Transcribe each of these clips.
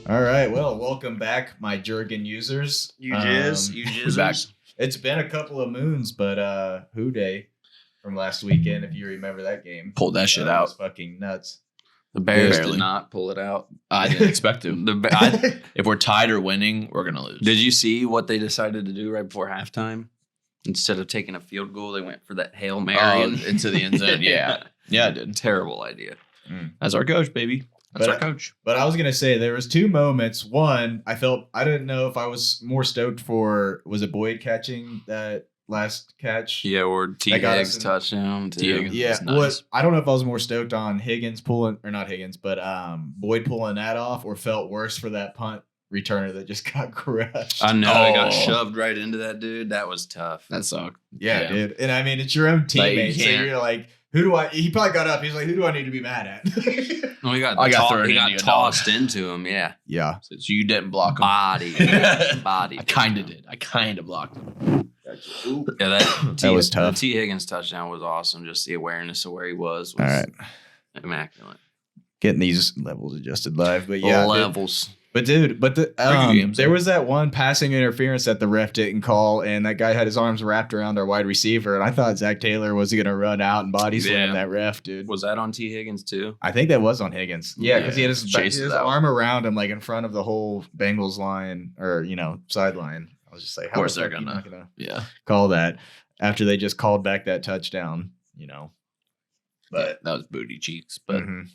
All right. Well, welcome back, my Jurgen users. You jizzers. back. It's been a couple of moons, but Who Day from last weekend, if you remember that game. Pulled that shit was out. fucking nuts. The Bears Barely. did not pull it out. I didn't expect to. If we're tied or winning, we're gonna lose. Did you see what they decided to do right before halftime? Instead of taking a field goal, they went for that Hail Mary into the end zone? Yeah, I did. Terrible idea. That's our coach, baby. That's But- our coach. But I was gonna say there was two moments. One, I didn't know if I was more stoked for was it Boyd catching that last catch? Yeah, or T. That got us Higgs in- touchdown. Too. T. Higgins. Yeah, That's nice. what I don't know if I was more stoked on Higgins pulling or not Higgins, but Boyd pulling that off, or felt worse for that punt returner that just got crushed. I know. They got Oh. shoved right into that dude. That was tough. That sucked. Yeah, dude. And I mean, it's your own Like, you teammate, so can't- you're like, who do I? He probably got up. He's like, who do I need to be mad at? Oh, he got, I got thrown he into got your tossed into him. Yeah, yeah. So you didn't block him. body. I kind of did. I kind of blocked him. Yeah, That was tough. The T. Higgins touchdown was awesome. Just the awareness of where he was All right, immaculate. getting these levels adjusted live, but yeah, dude. Levels. But dude, games, there though. was that one passing interference that the ref didn't call, and that guy had his arms wrapped around our wide receiver, and I thought Zach Taylor was gonna run out and body slam Yeah. that ref, dude. Was that on T. Higgins too? I think that was on Higgins. Yeah, because he had Chases his out. arm around him, like in front of the whole Bengals line or sideline. I was just like, Of course how the they're fuck you not gonna. gonna Yeah, call that after they just called back that touchdown. But that was booty cheeks, but mhm.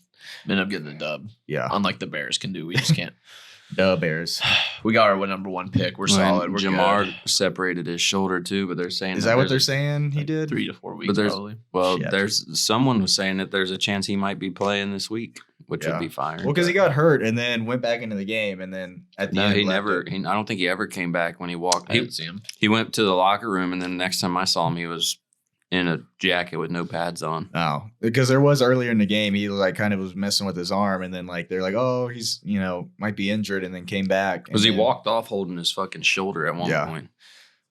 ended up getting the dub. Yeah, Unlike the Bears can do, we just can't. the Bears. We got our number one pick. We're solid. We're Jamar good. separated his shoulder too, but they're saying Is that what they're there's- saying he did? 3 to 4 weeks. But there's Probably. Well, Shit. there's someone was saying that there's a chance he might be playing this week, which Yeah. would be fire. Well, because he got hurt and then went back into the game, and then at the No, end he left never. it. I don't think he ever came back when he walked. I He, didn't see him. he went to the locker room, and then next time I saw him, he was in a jacket with no pads on. Oh, because there was earlier in the game, he like kind of was messing with his arm, and then like they're like, oh, he's might be injured, and then came back Because he and then- walked off holding his fucking shoulder at one Yeah. point.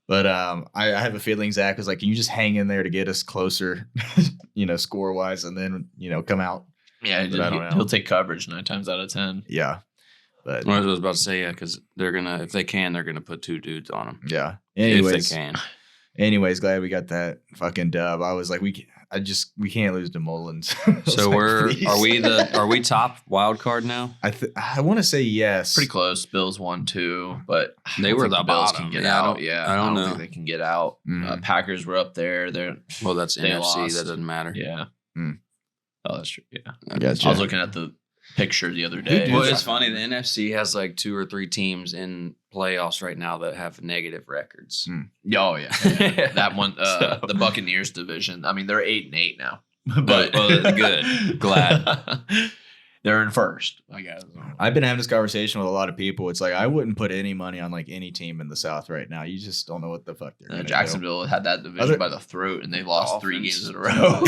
But I have a feeling Zach was like, can you just hang in there to get us closer, score wise, and then come out. Yeah, But I don't know. he'll take coverage 9 times out of 10. Yeah, but I was about to say, yeah, because they're gonna, if they can, they're gonna put 2 dudes on him. yeah. If they can. Anyways, glad we got that fucking dub. I was like, we can't lose to Mullins. So are we top wild card now? I want to say yes. Pretty close. Bills 1-2, but I They don't were think the Bills bottom. can get Yeah, I out. don't- Yeah, I don't know. think they can get out. Mhm. Packers were up there. They're Well, that's They NFC. lost. That doesn't matter. yeah. Hmm. Oh, that's true. Yeah, Gotcha. I was looking at the picture the other day. did Well, that? it's funny. The NFC has like 2 or 3 teams in playoffs right now that have negative records. Oh yeah, that one. So- The Buccaneers division. I mean, they're 8-8 now. But good. Glad. They're in first. I guess. I've been having this conversation with a lot of people. It's like I wouldn't put any money on like any team in the South right now. You just don't know what the fuck they're going to do. Jacksonville had that division Other- by the throat, and they lost 3 Dolphins. games in a row.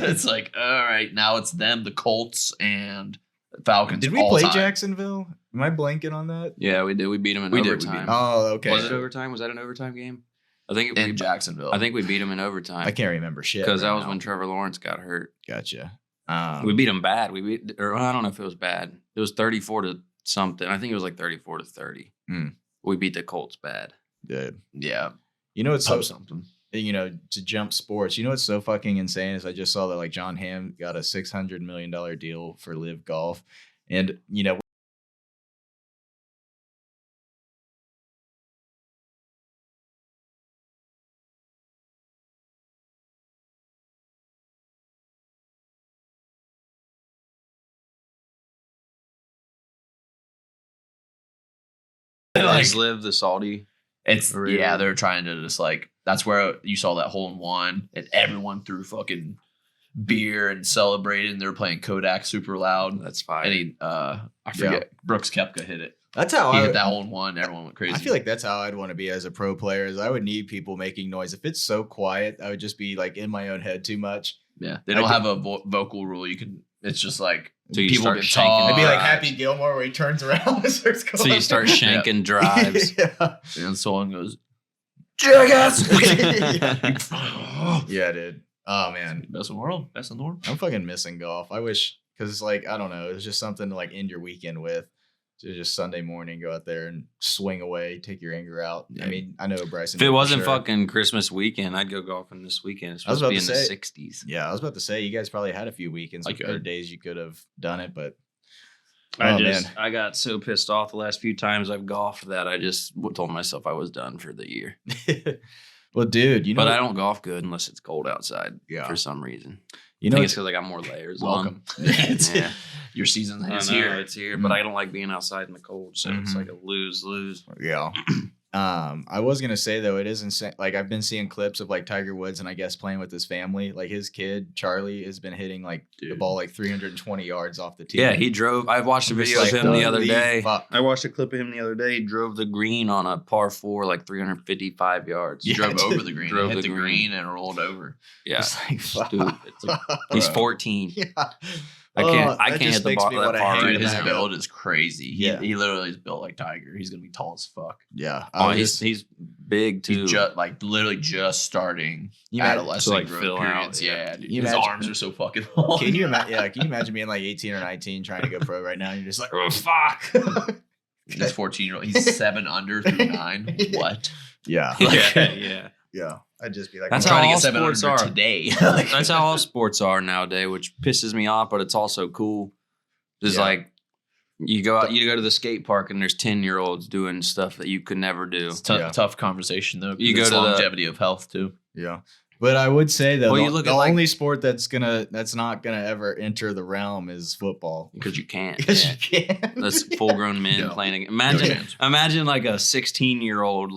It's like, all right, now it's them, the Colts, and Falcons. Did we all play time. Jacksonville? Am I blanking on that? Yeah, we did. We beat them in We did, we overtime. beat 'em. Oh, okay. Was it overtime? Was that an overtime game? I think in Jacksonville? I think we beat them in overtime. I can't remember shit. because that right was now. when Trevor Lawrence got hurt. Gotcha. We beat them bad. Or I don't know if it was bad. It was 34 to something. I think it was like 34 to 30. Hmm. We beat the Colts bad. Dude. yeah, It's so so something. to jump sports. What's so fucking insane is I just saw that like John Hamm got a $600 million deal for Live Golf, and Like, Is Liv the Saudi? it's Really? yeah, they're trying to just like that's where you saw that hole in one, and everyone threw fucking beer and celebrated, and they were playing Kodak super loud. That's fine. And he, I forget, Brooks Koepka hit it. that's how He I hit that hole in one. Everyone went crazy. I feel like that's how I'd want to be as a pro player. Is I would need people making noise. If it's so quiet, I would just be like in my own head too much. yeah, they I don't do- have a vocal rule. You can. It's just like So you people start can shanking. talk. It'd be like Right. Happy Gilmore where he turns around and starts going. So you start shanking drives. yeah. and someone goes, Jackass. Yeah, dude. Oh man, "Best in the world, best in the world." I'm fucking missing golf. I wish because it's like I don't know, it's just something to like end your weekend with. to just Sunday morning go out there and swing away, take your anger out. Yeah. I mean, I know Bryson. If it did for wasn't sure. fucking Christmas weekend, I'd go golfing this weekend. It's I was supposed to be about in to the say- 60s. Yeah, I was about to say you guys probably had a few weekends I or could. days you could have done it, but I man. got so pissed off the last few times I've golfed that I just told myself I was done for the year. well, dude, you know, But I don't golf good unless it's cold outside Yeah. for some reason. you I know, think it's because I got more layers Welcome. on. It's- Yeah. Your season I is know, here. it's here, but I don't like being outside in the cold, so it's Mhm. like a lose. yeah. I was gonna say though, it is insane. Like I've been seeing clips of like Tiger Woods and I guess playing with his family. Like his kid Charlie has been hitting like the Dude. ball like 320 yards off the tee. Yeah, he drove. I watched a I'm just video of like, him the other holy day. fuck. I watched a clip of him the other day. He drove the green on a par 4, like 355 yards. He Yeah, drove dude. over the green, Drove hit the the green. green and rolled over. Yeah, It's like fuck. stupid. He's 14. Yeah. I that can't just hit the makes ball me that wanna far hate right Dude, his now. build is crazy. Yeah. He literally is built like Tiger. He's gonna be tall as fuck. Yeah. Oh, I he's big too. He's just like literally just starting You imagine- adolescent to, like, growth fill out, periods. yeah. Yeah, dude. You His imagine- arms are so fucking long. Can you imagine? Yeah, can you imagine being like 18 or 19 trying to go pro right now? And you're just like, oh fuck. He's 14-year-old. He's 7 under through 9. What? yeah. yeah. Yeah. I'd just be like, That's I'm how trying to all get 7 sports under are. today. That's how all sports are nowadays, which pisses me off, but it's also cool. Just Yeah. like you go out, you go to the skate park, and there's 10-year-olds doing stuff that you could never do. It's Yeah. tough conversation though. You You go go to the- longevity of health too. Yeah. But I would say though, Well, the, you look the at, like- only sport that's not gonna ever enter the realm is football. Because you can't. Because Yeah. you can. That's full-grown men No. playing. No Imagine, chance. imagine like a 16-year-old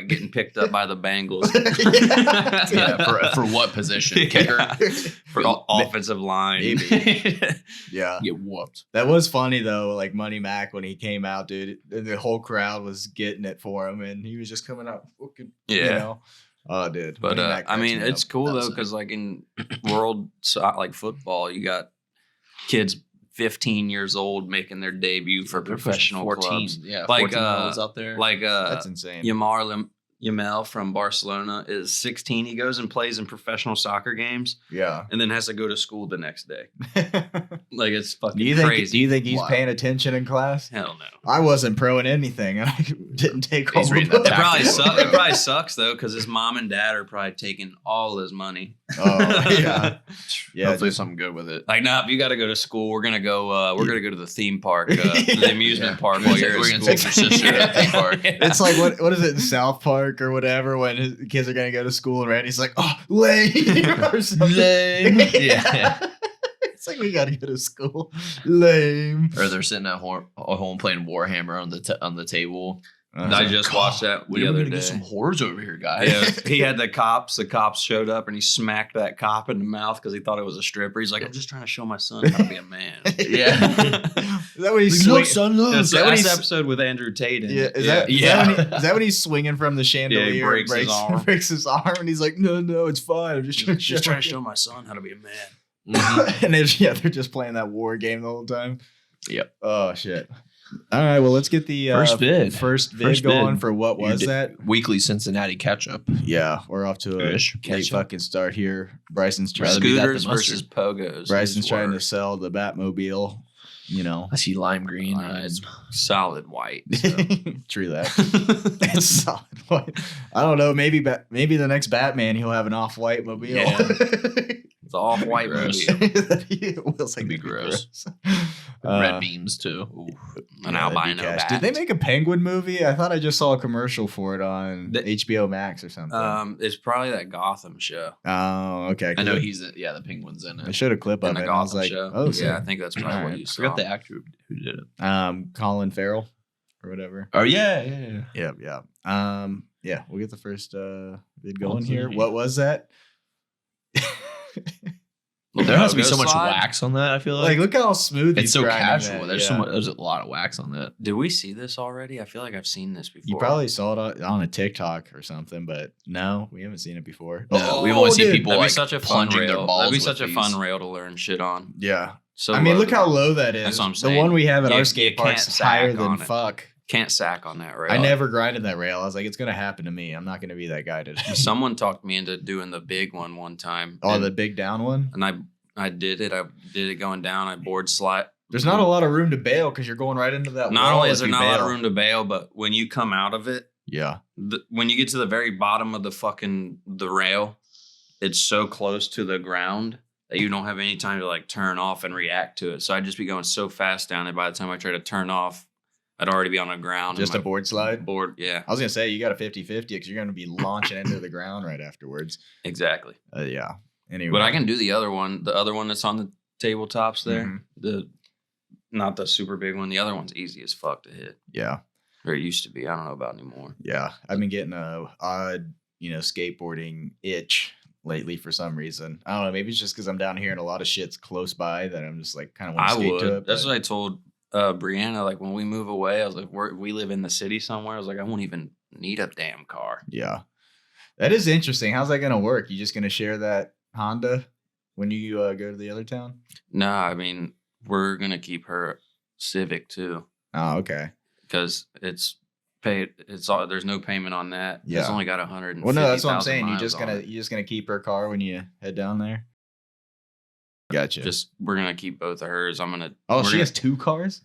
getting picked up by the Bengals. Yeah, for what position? Kicker. Yeah. For offensive line. Maybe. Yeah. Get whooped. That was funny though, like Money Mac when he came out, dude. And the whole crowd was getting it for him, and he was just coming out, fucking, you Yeah. know. Oh, dude. But Money Mac I mean, cracks me it's up. cool That though was because like in world like football, you got kids 15 years old making their debut for They're pushing professional 14. clubs. Yeah, Like, 14-year-olds out there. Like That's insane. Yamel from Barcelona is 16. He goes and plays in professional soccer games Yeah. and then has to go to school the next day. do Like it's fucking you think? crazy. Do you think he's Wow. paying attention in class? Hell no. I wasn't proing anything, and I didn't take He's all reading the the It probably Tactical. sucks. It probably sucks though because his mom and dad are probably taking all his money. Oh yeah, yeah. Hopefully just- something good with it. Like, nah, if you got to go to school, we're gonna go. We're gonna go to the theme park, the amusement Yeah. park We're while gonna you're take- at we're gonna school. take your sister to the theme park. It's like what is it in South Park or whatever when his kids are gonna go to school and Randy's like, oh, lame or something. Lame. Yeah. It's like we gotta go to school. Lame. Or they're sitting at home playing Warhammer on the table. I just watched that When the are we other gonna day. get some whores over here, guys? Yeah, he had the cops. The cops showed up and he smacked that cop in the mouth because he thought it was a stripper. He's like, "I'm just trying to show my son how to be a man." Yeah. Is that what he's Look, swinging? son, look. That's that what the he's- episode with Andrew Tate. In Yeah, it. is that Yeah. is that when he's swinging from the chandelier? he and breaks his arm. breaks his arm, and he's like, "No, it's fine. I'm just trying to just trying to you." show my son how to be a man. Mhm. And they're just playing that war game the whole time. Yep. Oh shit. All right, well, let's get the First bid. First bid First going bid. for what You was did- that? Weekly Cincinnati catch-up. Yeah, we're off to a Ish. late fucking start here. Bryson's trying. Rather be that Scooters than versus pogos. Bryson's is trying to worse. sell the Batmobile. You know, I see lime green. It's solid white. So. true that. It's solid white. I don't know. Maybe the next Batman he'll have an off-white mobile. Yeah. It's off white Gross. movie. Will's like, That'd be "That'd gross." Uh, Red beams too. Ooh. An Yeah, that'd be albino cash. bat. Did they make a Penguin movie? I thought I just saw a commercial for it on The- HBO Max or something. It's probably that Gotham show. Oh, okay. I know cool. the penguin's in I it. showed a clip In of the it. And I was Gotham like, show. oh, yeah, sick. I think that's probably Alright. what you I saw. forgot the actor who did it. Colin Farrell or whatever. Oh yeah. Yeah. Yeah. We'll get the first vid going Awesome. here. What was that? There has to be Pogo so much slide? wax on that. I feel Like, like look how smooth it's he's so grinding casual. that. There's Yeah. so much. There's a lot of wax on that. Did we see this already? I feel like I've seen this before. You probably saw it on a TikTok or something, but no, we haven't seen it before. No, we've only seen dude. people That'd be like such a fun plunging rail. their balls. That'd be with such a these. fun rail to learn shit on. Yeah. So I mean, low. look how low that is. That's what I'm The saying. one we have at You- our you skate can't park's sack higher than on it. fuck. Can't sack on that rail. I never grinded that rail. I was like, it's gonna happen to me. I'm not gonna be that guy today. Someone talked me into doing the big one time. Oh, and, the big down one. and I did it. I did it going down. I board slide There's not a lot of room to bail because you're going right into that. Not wall only if is there you not a lot of bail. room to bail, but when you come out of it, Yeah. when you get to the very bottom of the rail, it's so close to the ground that you don't have any time to like turn off and react to it. So I'd just be going so fast down there. By the time I try to turn off, I'd already be on the ground. Just and a board slide. board. Yeah, I was gonna say you got a 50-50 because you're gonna be launching into the ground right afterwards. exactly. Yeah. Anyway. But I can do the other one that's on the tabletops there. Mhm. Not the super big one. The other one's easy as fuck to hit. Yeah. Or it used to be. I don't know about anymore. Yeah. I've been getting a odd, skateboarding itch lately for some reason. I don't know. Maybe it's just because I'm down here and a lot of shit's close by that I'm just like kind of want I to skate would. to it. That's but- what I told Brianna. Like when we move away, I was like, we live in the city somewhere. I was like, I won't even need a damn car. Yeah. That is interesting. How's that gonna work? You just gonna share that Honda when you go to the other town? No, I mean we're gonna keep her Civic too Oh, okay. because it's paid. It's all there's no payment on that. It's Yeah. only got 100. Well, no, that's what I'm saying. You just gonna keep her car when you head down there. Gotcha. We're gonna keep both of hers. oh, we're she gonna- has 2 cars.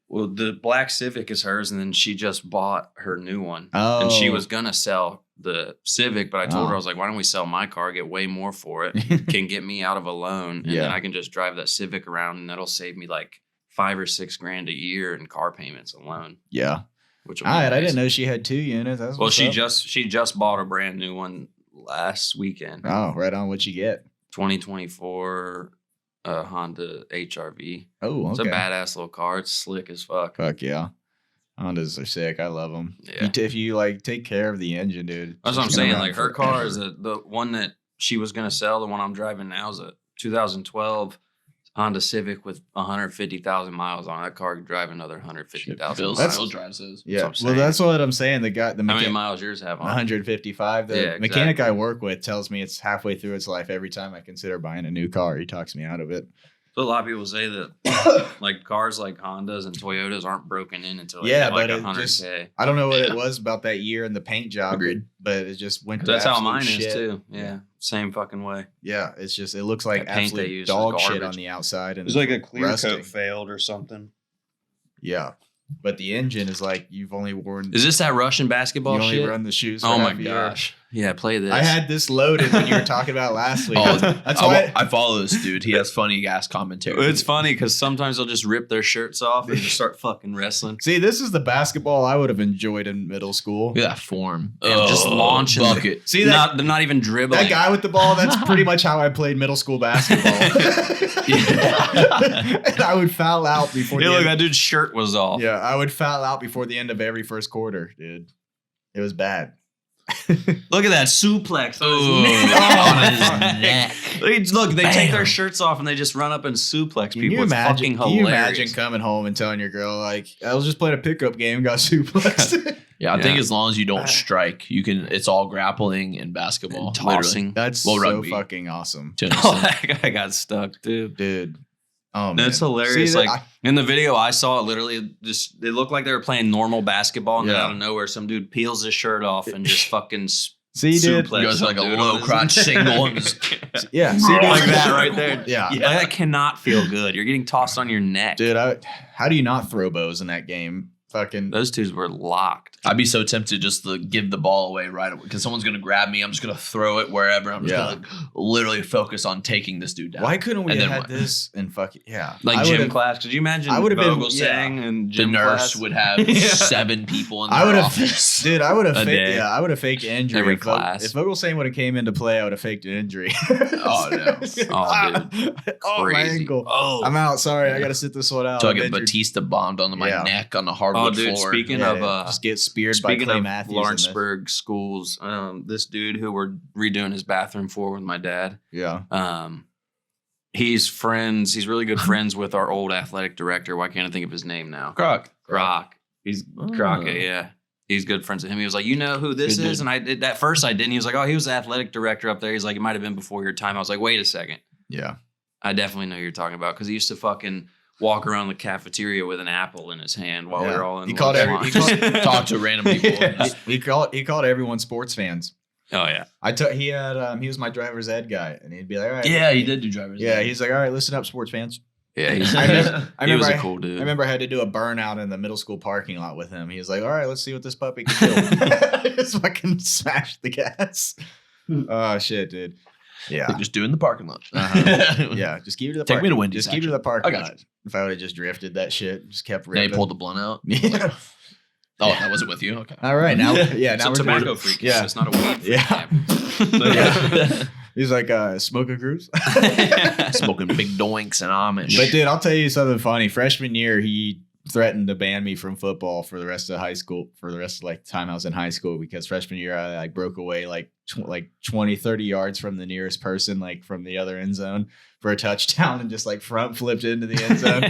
Well, the black Civic is hers, and then she just bought her new one. Oh, And she was gonna sell the Civic, but I told her, Oh. I was like, why don't we sell my car, get way more for it, can get me out of a loan, and Yeah. then I can just drive that Civic around, and that'll save me like $5 or $6 grand a year in car payments alone. Yeah. Which All right. I didn't know she had 2 units. That's Well, what's she up. just bought a brand new one last weekend. Oh, right on. What you get? 2024 Honda HRV. Oh, okay. It's a badass little car. It's slick as fuck. Fuck yeah. Hondas are sick. I love them. Yeah. If you like take care of the engine, dude. That's what I'm it's gonna saying. run Like her car is forever. the one that she was gonna sell. The one I'm driving now is a 2012 Honda Civic with 150,000 miles on it. That car could drive another 150,000 Bill miles. That's- still drives his. Yeah. what I'm Well, saying. that's what I'm saying. The How many mechanic, miles yours have on? 155. The Yeah, mechanic I exactly. work with tells me it's halfway through its life every time I consider buying a new car. He talks me out of it. So a lot of people say that like cars like Hondas and Toyotas aren't broken in until they Yeah, hit like but it 100K. I don't know what it was about that year and the paint job. Agreed. But it just went to That's how absolute mine shit. is too. Yeah, same fucking way. Yeah, it's just it looks like That paint they absolute use is dog shit on garbage. the outside and It was like a clear rusting. coat failed or something. Yeah, but the engine is like you've only worn. Is this that Russian basketball you only shit? run the shoes? For Oh my half a year. gosh. Yeah, play this. I had this loaded when you were talking about last week. Oh, That's why. I follow this dude. He has funny ass commentary. It's funny because sometimes they'll just rip their shirts off and just start fucking wrestling. See, this is the basketball I would have enjoyed in middle school. Look at that form. Yeah, just launching the- bucket. See that They're not even dribbling. that guy with the ball? That's pretty much how I played middle school basketball. And I would foul out before. Hey, the look, end. that dude's shirt was off. Yeah, I would foul out before the end of every first quarter, dude. It was bad. Look at that suplex on Ooh, his on his neck. Look, they take their Bam. shirts off and they just run up and suplex Can people. you It's imagine? fucking Can you hilarious. imagine coming home and telling your girl like, "I was just playing a pickup game, got suplexed." Yeah, I think Yeah. as long as you don't strike, you can. It's all grappling and basketball. And literally, tossing. That's Well, so rugby. fucking awesome, to an Oh, extent. that guy got stuck too. dude. Oh, man. That's hilarious. See, Like in the video I saw, it literally just it looked like they were playing normal basketball, and then Yeah. out of nowhere, some dude peels his shirt off and just fucking see, dude. suplex Goes some like a dude low on his- crotch single and just- Yeah, see, dude. like that right there. Yeah. Like, that cannot feel good. You're getting tossed on your neck. Dude, how do you not throw bows in that game? Fucking Those twos were locked. I'd be so tempted just to give the ball away right away because someone's gonna grab me. I'm just gonna throw it wherever. I'm just gonna literally focus on taking this dude down. why couldn't we And have then had what? this and fucking yeah? Like I gym would've- class. Could you imagine I would've been- Vogel saying in The gym nurse class? would have Yeah. 7 people in I their would have, office. dude. I would have A faked. day. Yeah, I would have faked injury. Every if class. If Vogelsang would have came into play, I would have faked an injury. Oh, no. Oh, Oh, my Crazy. ankle. Oh, I'm out. Sorry, I got to sit this one out. So I I'm get injured. Batista bombed onto my Yeah. neck on the oh, hardwood dude. floor. Speaking Yeah, of just get speared by speaking Clay of Matthews. in this. Lawrenceburg schools, this dude who we're redoing his bathroom for with my dad. Yeah. He's really good friends with our old athletic director. Why can't I think of his name now? Croc. Croc. He's Crockett, yeah. He's good friends with him. He was like, you know who this Good is? dude. And I did at first I didn't. He was like, oh, he was the athletic director up there. He's like, it might have been before your time. I was like, wait a second. Yeah. I definitely know who you're talking about because he used to fucking walk around the cafeteria with an apple in his hand while we Yeah. were all in He called lunch every- he line. Talk to random people. Yeah. He called everyone sports fans. Oh yeah. He was my driver's ed guy, and he'd be like, all right. Yeah, he did do drivers. Yeah, he's like, all right, listen up, sports fans. Yeah, I he remember was a I- cool dude. I remember I had to do a burnout in the middle school parking lot with him. He was like, "All right, let's see what this puppy can do." Just fucking smashed the gas. Oh shit, dude. Yeah. Just doing the parking lot. Yeah, just keep it to the Take me to parking- Wendy's, Just keep it to the actually. parking I got lot. If I would have just drifted that shit, just kept Now you ripping. pulled the blunt out. Yeah. Oh, that wasn't with you. Okay. All right, now It's now a we're tobacco doing- freak. Yeah. It's not a weed freak. Yeah. Yeah. He's like smoking cruise. Smoking big doinks and Amish. But dude, I'll tell you something funny. Freshman year, he threatened to ban me from football for the rest of high school, for the rest of like the time I was in high school, because freshman year I like broke away like 20, 30 yards from the nearest person, like from the other end zone for a touchdown, and just like front flipped into the end zone.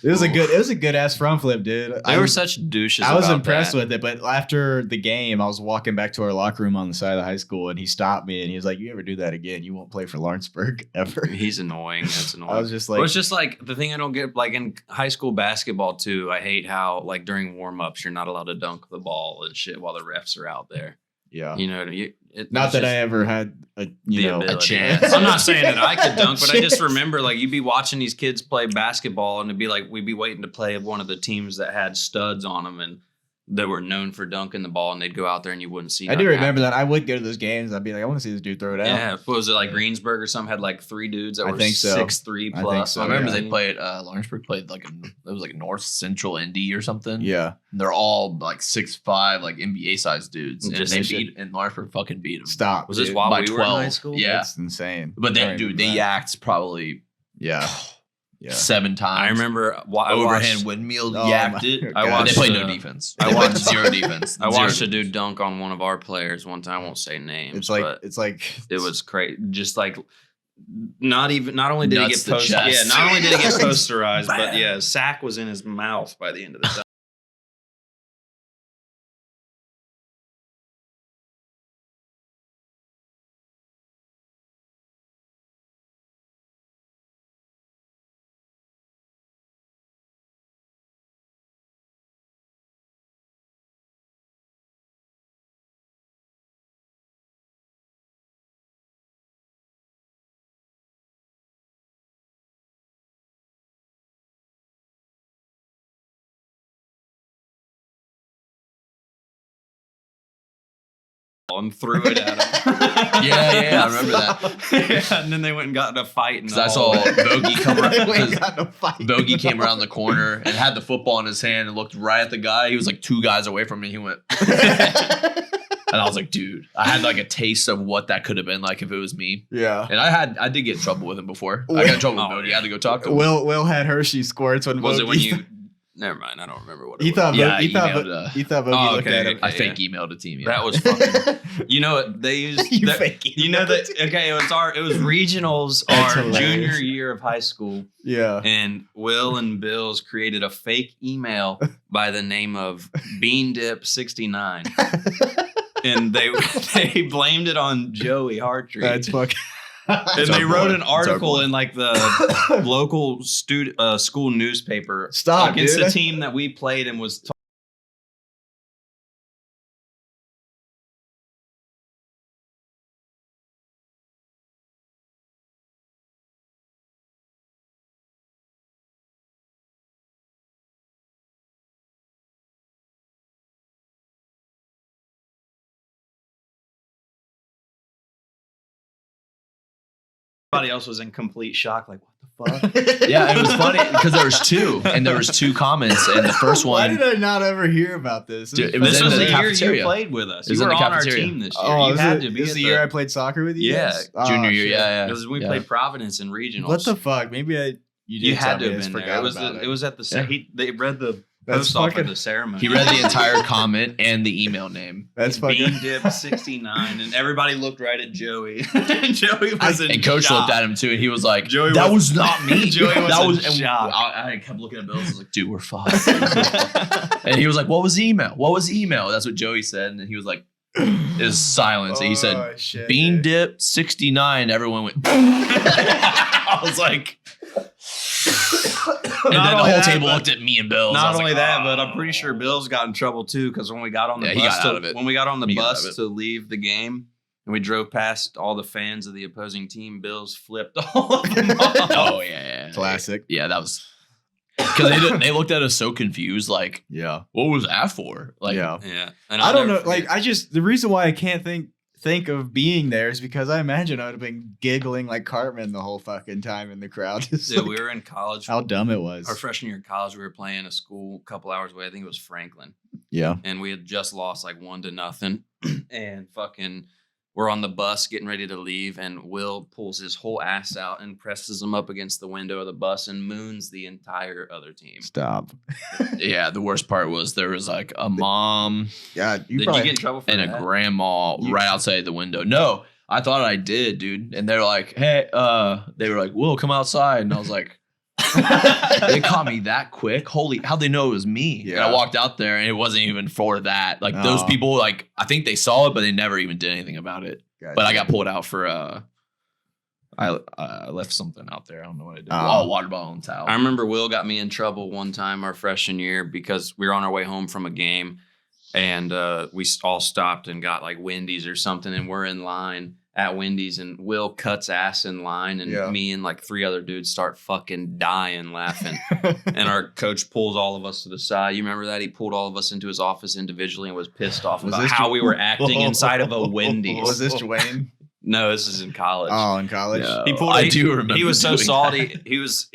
It was a good ass front flip, dude. They were such douches. I was about impressed that. with it, but after the game, I was walking back to our locker room on the side of the high school, and he stopped me and he was like, "You ever do that again, you won't play for Lawrenceburg ever." He's annoying. That's annoying. I was just Well, like, it's just like the thing I don't get, like in high school basketball too. I hate how like during warm ups you're not allowed to dunk the ball and shit while the refs are out there. yeah. You know, Not that I ever had a the know ability. a chance. I'm not saying that I could dunk, but I just Chance. remember like you'd be watching these kids play basketball, and it'd be like we'd be waiting to play one of the teams that had studs on them and that were known for dunking the ball, and they'd go out there and you wouldn't see. I do nothing remember that. I would go to those games. I'd be like, I want to see this dude throw it out. Yeah, what was it like Greensburg or something? Had like 3 dudes that I were think so. 6'3" I think plus. so, I remember yeah. they played Lawrenceburg played like it was like North Central Indy or something. Yeah. And they're all like 6'5", like NBA sized dudes, and Just they shit. beat and Lawrenceburg fucking beat them. Stop. Was this dude. while by we were in high 12. school? Yeah. That's insane. But I they remember dude, they that. yacked probably Yeah. Yeah. 7 times. I remember I overhand watched, windmill Oh yacked my it. God. I But watched they played uh, no defense. I They played watched- zero defense. I watched a Zero. dude dunk on one of our players one time. I won't say names. It's like but it's like it was crazy. Just like not only did Nuts he the get chest. not only did he get posterized, but yeah, sack was in his mouth by the end of the time. And threw it at him. Yeah, I remember that. Yeah, and then they went and got in a fight. And Because I saw Bogey come around. we 'cause got no fight. Bogey came around the corner and had the football in his hand and looked right at the guy. He was like 2 guys away from me. He went, and I was like, dude, I had like a taste of what that could have been like if it was me. Yeah. And I did get in trouble with him before. I got in trouble with Oh, Bogey. yeah. I had to go talk to him. Will had Hershey squirts when was it when Bogey- you? Never mind. I don't remember what it He was. thought Yeah, he thought emailed, he thought Bogey Oh, looked okay, at him. I okay. fake emailed it to him. Yeah. That was fucking. You know what they used? You that- fake You know that? Okay, it was regionals That's our hilarious. junior year of high school, Yeah. and Will and Bills created a fake email by the name of Bean Dip 69, and they blamed it on Joey Hartree. That's fucking. and they wrote an article boy. in like the local school newspaper Stop, against dude. the team that we played and was. Everybody else was in complete shock, like, what the fuck? Yeah, it was funny because there was 2, and there was 2 comments, and the first Why one. did I not ever hear about this? Dude, it was This in was the the year cafeteria. you played with us. It was You in were the on our cafeteria. team this year. Oh, you this had is, to be. this is the year I played soccer with you. Yeah, guys? Oh, Junior year, shit. yeah. because we Yeah. played Providence in regionals. What the fuck? Maybe you did You had tell to me, I have just been there. forgot It was about it was at the Yeah. they read the That's post off fucking- at the ceremony. He read the entire comment and the email name. That's Bean fucking. Dip 69, and everybody looked right at Joey. and Joey was in And coach shock. looked at him too, and he was like, Joey "That was- was not me." Joey was that in was. And shock. I kept looking at Bill. I was like, "Dude, we're fucked." And he was like, "What was the email? What was the email?" That's what Joey said, and he was like, "It was silence." And he said, Oh, shit, "Bean dude. dip 69." Everyone went. I was like, and Not then the only whole that, table but- looked at me and Bill. Not only that, but I'm pretty sure Bill's got in trouble too because when we got on the Yeah, he bus got out of it. when we got on the He got out bus of it. to leave the game, And we drove past all the fans of the opposing team. Bills flipped all of them off. Oh yeah. Classic. Yeah, that was because they looked at us so confused, like, Yeah. what was that for? Like, Yeah. Yeah. And I I'll don't know. never Like, forget- the reason why I can't think of being there is because I imagine I would have been giggling like Cartman the whole fucking time in the crowd. Just Dude, like, we were in college. how dumb it was. Our freshman year of college, we were playing a school a couple hours away. I think it was Franklin. Yeah. And we had just lost like 1-0. And fucking, we're on the bus getting ready to leave. And Will pulls his whole ass out and presses him up against the window of the bus and moons the entire other team. Stop. yeah. The worst part was there was like a mom Yeah. Did you get in trouble for and that? a grandma You- right outside the window. No, I thought I did, dude. And they're like, hey, they were like, Will, come outside. And I was like, they caught me that quick. Holy, how'd they know it was me? And Yeah. I walked out there and it wasn't even for that. Like those Oh. people, like, I think they saw it, but they never even did anything about it. Gotcha. But I got pulled out for, I left something out there. I don't know what I did. Oh. Oh, water bottle and towel. I remember Will got me in trouble one time our freshman year because we were on our way home from a game and we all stopped and got like Wendy's or something. And we're in line at Wendy's and Will cuts ass in line and Yeah. me and like 3 other dudes start fucking dying laughing. And our coach pulls all of us to the side. You remember that? He pulled all of us into his office individually and was pissed off Was about this how Dw- we were acting inside of a Wendy's. Was this Dwayne? No, this is in college. Oh, in college. No. He pulled. I do remember He was so doing salty. He was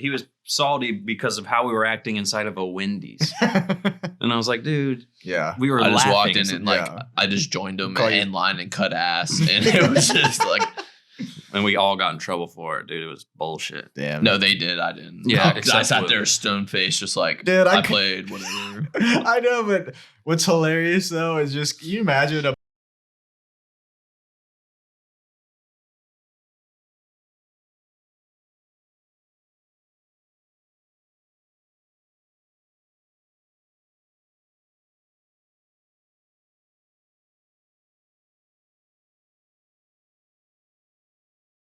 salty because of how we were acting inside of a Wendy's. And I was like, dude, yeah. we were I just laughing. walked in and like Yeah. I just joined them Call you- in line and cut ass, and it was just like, and we all got in trouble for it, dude. It was bullshit. Damn. no, they did, I didn't. Yeah, I except sat with- there stone faced, just like, Dude, I I c- played whatever. I know, but what's hilarious though is just can you imagine a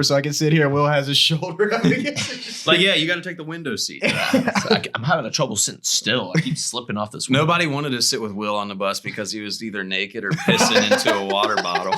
so I can sit here and Will has his shoulder up against Like, yeah, you got to take the window seat. I'm having a trouble sitting still. I keep slipping off this. window. Nobody wanted to sit with Will on the bus because he was either naked or pissing into a water bottle.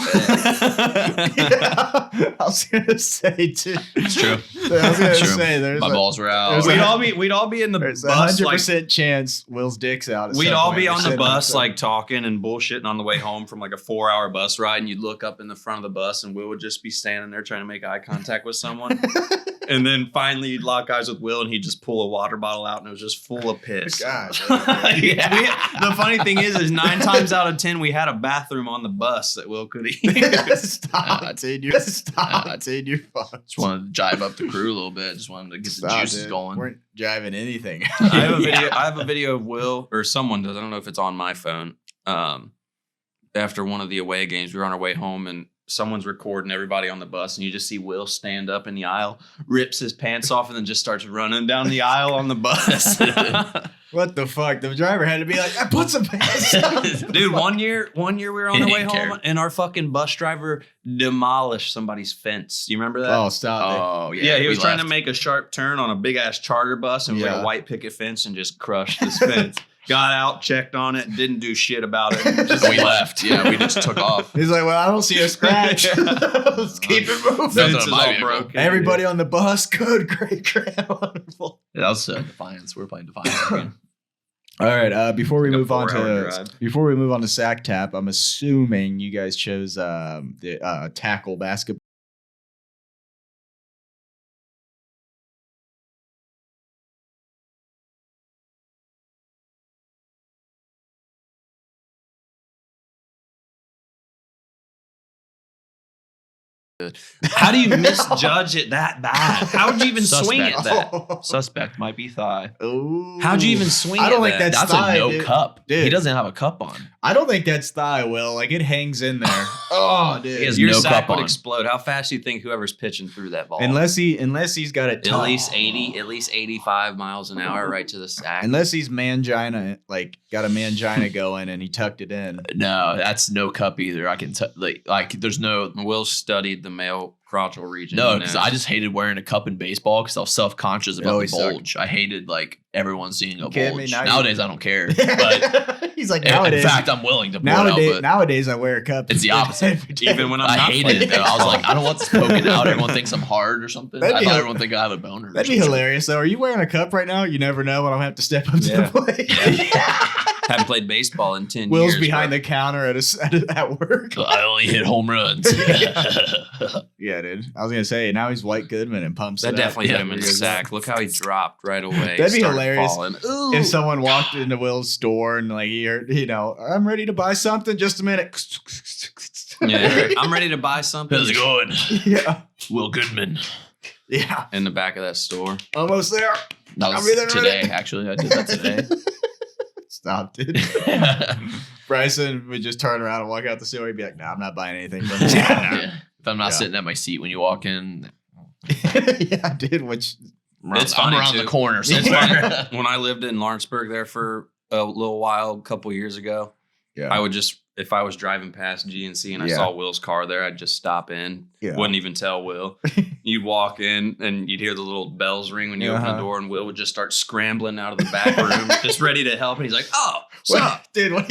Yeah, I was gonna say too. It's true. I was gonna True. say there's My balls were out. there's We'd all be in the there's a bus like 100% chance Will's dick's out. at we'd some all point. be We're on the sitting bus outside. like talking and bullshitting on the way home from like a 4-hour bus ride, and you'd look up in the front of the bus and Will would just be standing there trying to make eye contact with someone. And then finally you'd lock eyes with Will and he'd just pull a water bottle out and it was just full of piss. God. The funny thing is 9 times out of 10 we had a bathroom on the bus that Will could use. Stop, dude. You stop, dude. You're fucked. Just wanted to jive up the crew a little bit. Just wanted to get the Stop, juices dude. going. Weren't driving anything. I have a video. Yeah. I have a video of Will, or someone does. I don't know if it's on my phone. After one of the away games, we were on our way home, and someone's recording everybody on the bus, and you just see Will stand up in the aisle, rips his pants off, and then just starts running down the aisle on the bus. What the fuck? The driver had to be like, I put some pants on. Dude, one year we were on He the way didn't home, care. and our fucking bus driver demolished somebody's fence. You remember that? Oh, stop Oh Yeah, he we was trying to left. make a sharp turn on a big ass charter bus and it was like Yeah. a white picket fence and just crushed this fence. Got out, checked on it, didn't do shit about it. Just We left. Yeah, we just took off. it. He's like, well, I don't see a scratch. Let's keep it moving. Nothing Fence on is my all vehicle. broken. Everybody on the bus, good, great, wonderful. Yeah, that was Defiance. We were playing Defiance again. All right. Before we Like a move on 4-hour to drive. Sack Tap, I'm assuming you guys chose the tackle basketball. How do you misjudge it that bad? How would you even swing Suspect. at that? Suspect might be thigh. Ooh. How'd you even swing I don't at think that? that's That's thigh, a no dude. cup. Dude. He doesn't have a cup on. I don't think that's thigh, Will. Like it hangs in there. Oh, dude. He has Your no sack cup would on. explode. How fast do you think whoever's pitching through that ball? Unless he's got it at tucked. least 85 miles an hour right to the sack. Unless he's mangina, like got a mangina going and he tucked it in. No, that's no cup either. I can like there's no Will studied the male crotchal region. no He because knows. I just hated wearing a cup in baseball because I was self conscious It about the always sucked. bulge. I hated like everyone's seeing a kidding me? bulge. Now you- Nowadays, I don't care. But he's like, in nowadays. fact, I'm willing to pull it out. But Nowadays, I wear a cup. It's the opposite. every day. Even when I'm I not hated it, though. I was like, I don't want this poking out. Everyone thinks I'm hard or something. That'd I be thought hil- everyone think I have a boner. or That'd be something. hilarious, though. Are you wearing a cup right now? You never know when I'm gonna have to step up to Yeah. the plate. Haven't played baseball in 10 Will's years. behind bro. the counter at work. I only hit home runs. Yeah, dude. I was gonna say now he's White Goodman and pumps. That it definitely up. hit him in the sack. Look how he dropped right away. That'd be Started hilarious. falling. Ooh. If someone walked into Will's store and like he heard, I'm ready to buy something. Just a minute. Yeah, I'm ready to buy something. How's it going? Yeah. Will Goodman. Yeah. In the back of that store. Almost there. That I'm was really today, ready. actually. I did that today. Stop, dude. Bryson would just turn around and walk out the store. He'd be like, "Nah, I'm not buying anything from this." Yeah. If I'm not Yeah. sitting at my seat when you walk in, Yeah, dude. Which It's I'm funny, around too. the corner It's somewhere. funny. When I lived in Lawrenceburg there for a little while, a couple years ago, yeah, I would just, if I was driving past GNC and I Yeah. saw Will's car there, I'd just stop in. yeah. Wouldn't even tell Will. You'd walk in and you'd hear the little bells ring when you open the Uh-huh. door, and Will would just start scrambling out of the back room, just ready to help. And he's like, "Oh, what's What, up?" dude? What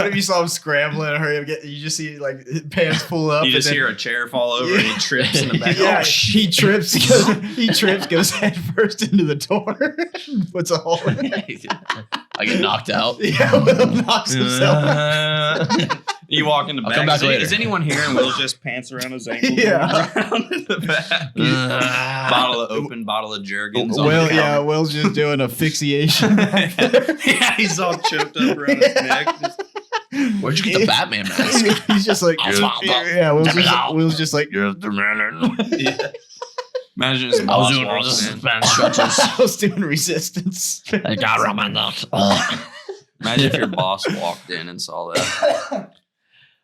if you saw him scrambling and hurry up? You just see like his pants pull up. You and just then- hear a chair fall over and he trips in the back. Yeah, Oh, he trips. Goes head first into the door, puts a hole in it. I get knocked out. Yeah, Will knocks himself out. You walk in the I'll back. come back is, later. is anyone here? And Will's just pants around his ankles. Yeah. Around in the back. Open bottle of Jergens. on Will, the yeah, counter. Will's just doing asphyxiation. Yeah, he's all choked up around his neck. Just- Where'd you get the Batman mask? He's just like, yeah, Will's just like, Yeah. Imagine his boss walks in. stretches. I was doing resistance. I got around my neck. Imagine if your boss walked in and saw that.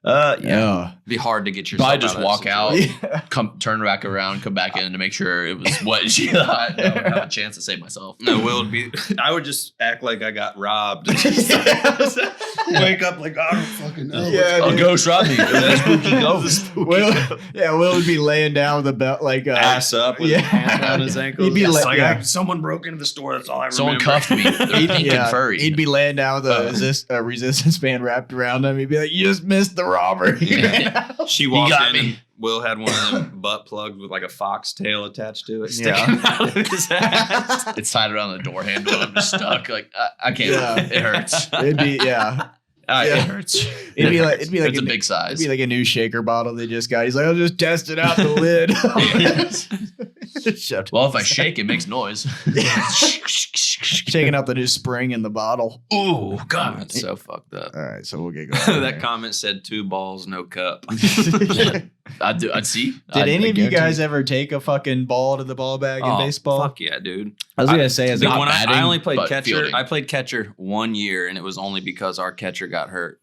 Yeah. It'd be hard to get yourself Probably just out of that walk out. situation. Yeah. Come turn back around, come back in to make sure it was what she thought. I would have a chance to save myself. No, Will would be. I would just act like I got robbed. Wake up like I don't fucking know. Yeah, A dude. ghost robbed me. It was a spooky ghost. Will would be laying down with a belt, like Ass up with yeah. his hands around his ankles. He'd be It's like- like someone broke into the store. That's all I remember. Someone cuffed me. They're pink and furry. He'd be laying down with a resistance band wrapped around him. He'd be like, "You just missed the robber." He ran out. She walked got in me. and Will had one of them butt plugs with like a fox tail attached to it, Yeah. sticking out of his ass. It's tied around the door handle. I'm just stuck. Like I can't. Yeah. It hurts. It'd be yeah. It Yeah. hurts. It'd be like It's a big size. It'd be like a new shaker bottle they just got. He's like, "I'll just test it out the lid." Shoved Well, if I it shake, it makes noise. shaking out the new spring in the bottle. Ooh, God, God. that's so fucked up. All right, so we'll get going. That comment said 2 balls, no cup. I'd see. Did any of you guys ever take a fucking ball to the ball bag in Oh, baseball? Fuck yeah, dude. I was gonna say, as Dude, a, when I batting, only played but catcher, fielding. I played catcher 1 year, and it was only because our catcher got hurt,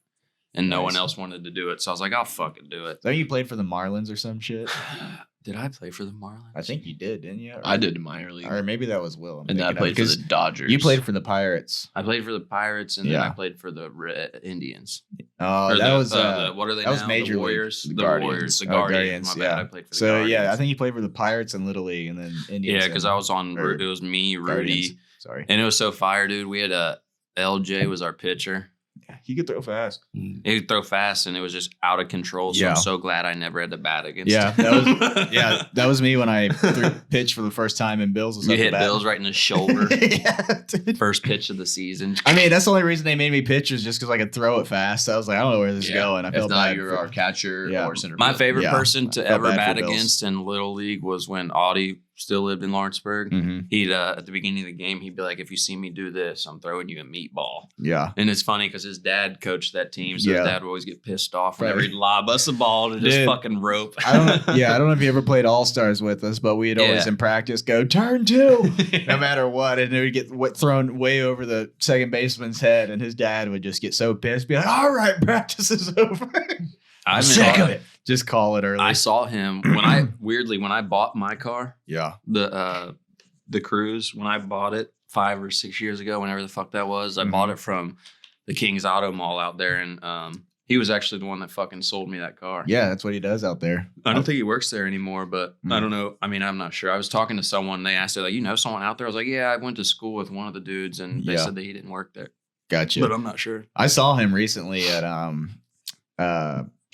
and no Nice. one else wanted to do it. So I was like, I'll fucking do it. I think you played for the Marlins or some shit. Did I play for the Marlins? I think you did, didn't you? I did in minor league, Or maybe that was Will. I'm and then I thinking of, played for the 'cause Dodgers. You played for the Pirates. I played for the Pirates, and then Yeah. I played for the Indians. Oh, Or that the, was what are they that was now? Major the League. Warriors, The the Guardians. Warriors, the Oh, Guardians. My bad. yeah. I played for the So Guardians. yeah, I think you played for the Pirates and Little League, and then Indians. Yeah, because I was on. or It was me, Rudy, Guardians. Sorry, and it was so fire, dude. We had LJ was our pitcher. he could throw fast. He could throw fast, and it was just out of control. So Yeah. I'm so glad I never had to bat against. Yeah, him. that was me when I pitched for the first time in Bills. Was You up the hit bat. Bills right in the shoulder. Yeah, dude. First pitch of the season. I mean, that's the only reason they made me pitch is just because I could throw it fast. I was like, I don't know where this is Yeah. going. I If felt not, bad. you're for- our catcher Yeah. or center. My field. favorite Yeah. person to I felt ever bad bat for Bills. against in Little League was when Audie still lived in Lawrenceburg. Mhm. He'd at the beginning of the game, he'd be like, "If you see me do this, I'm throwing you a meatball." Yeah. And it's funny because his dad coached that team, so Yeah. his dad would always get pissed off whenever Right. he'd lob us a ball to just Dude. fucking rope. I don't know if you ever played All Stars with us, but we'd always Yeah. in practice go turn 2, no matter what, and it would get thrown way over the second baseman's head, and his dad would just get so pissed, be like, "All right, practice is over." I Sick saw, of it. Just call it early. I saw him when I bought my car, Yeah. the Cruise, when I bought it 5 or 6 years ago, whenever the fuck that was. I bought it from the King's Auto Mall out there in He was actually the one that fucking sold me that car. Yeah, that's what he does out there. I don't think he works there anymore, but I don't know. I mean, I'm not sure. I was talking to someone. They asked her, like, you know someone out there? I was like, yeah, I went to school with one of the dudes, and they Yeah. said that he didn't work there. Gotcha. But I'm not sure. I saw him recently at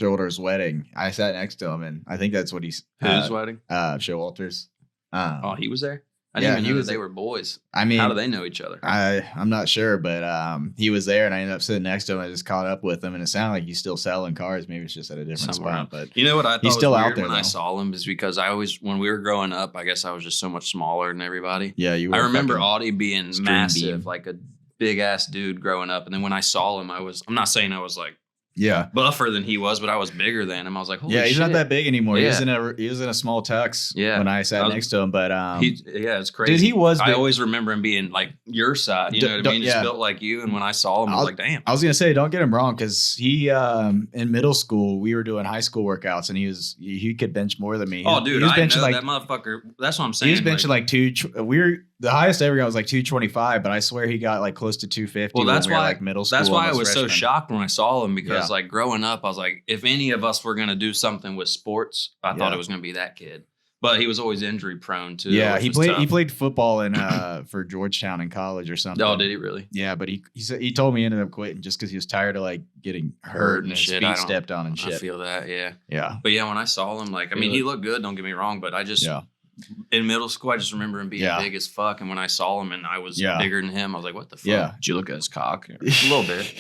Showalter's wedding. I sat next to him, and I think that's what he's Whose wedding? Showalter's. Oh, he was there? I yeah, didn't he even know was that they there. were boys. I mean, How do they know each other? I'm not sure, but he was there, and I ended up sitting next to him. I just caught up with him, and it sounded like he's still selling cars. Maybe it's just at a different Somewhere spot, but You know what I thought He's was still out weird there, when I though. saw him is because I always, when we were growing up, I guess I was just so much smaller than everybody. yeah, you. Were I remember fucking- Audie being Stream massive, beam. like a big ass dude growing up. And then when I saw him, I'm not saying I was like Yeah, buffer than he was, but I was bigger than him. I was like, holy yeah, he's shit. not that big anymore. Yeah. He was in a small tux. Yeah. when I sat I was- next to him, but Yeah, it's crazy. dude, he was. I big. always remember him being like your size. You know what I mean? Just yeah. built like you. And when I saw him, I was like, damn. I was gonna say, don't get him wrong, because he in middle school we were doing high school workouts, and he could bench more than me. Oh, He dude, was I know benching like that motherfucker. That's what I'm he saying. was benching like the highest I ever got was like 225, but I swear he got like close to 250. Well, that's when we were, why like middle school. That's why I almost was so freshmen. shocked when I saw him because Yeah. like growing up, I was like, if any of us were gonna do something with sports, I thought Yeah. it was gonna be that kid. But he was always injury prone too. Yeah, which he was played. tough. He played football in for Georgetown in college or something. Oh, did he really? Yeah, but he said he told me he ended up quitting just because he was tired of like getting hurt and his shit. feet stepped on and I shit. feel that. Yeah. Yeah, But yeah, when I saw him, like, I mean, he looked good. Don't get me wrong, but I just yeah. in middle school, I just remember him being Yeah. big as fuck. And when I saw him and I was Yeah. bigger than him, I was like, what the fuck? Yeah. Did you look at his cock? A little bit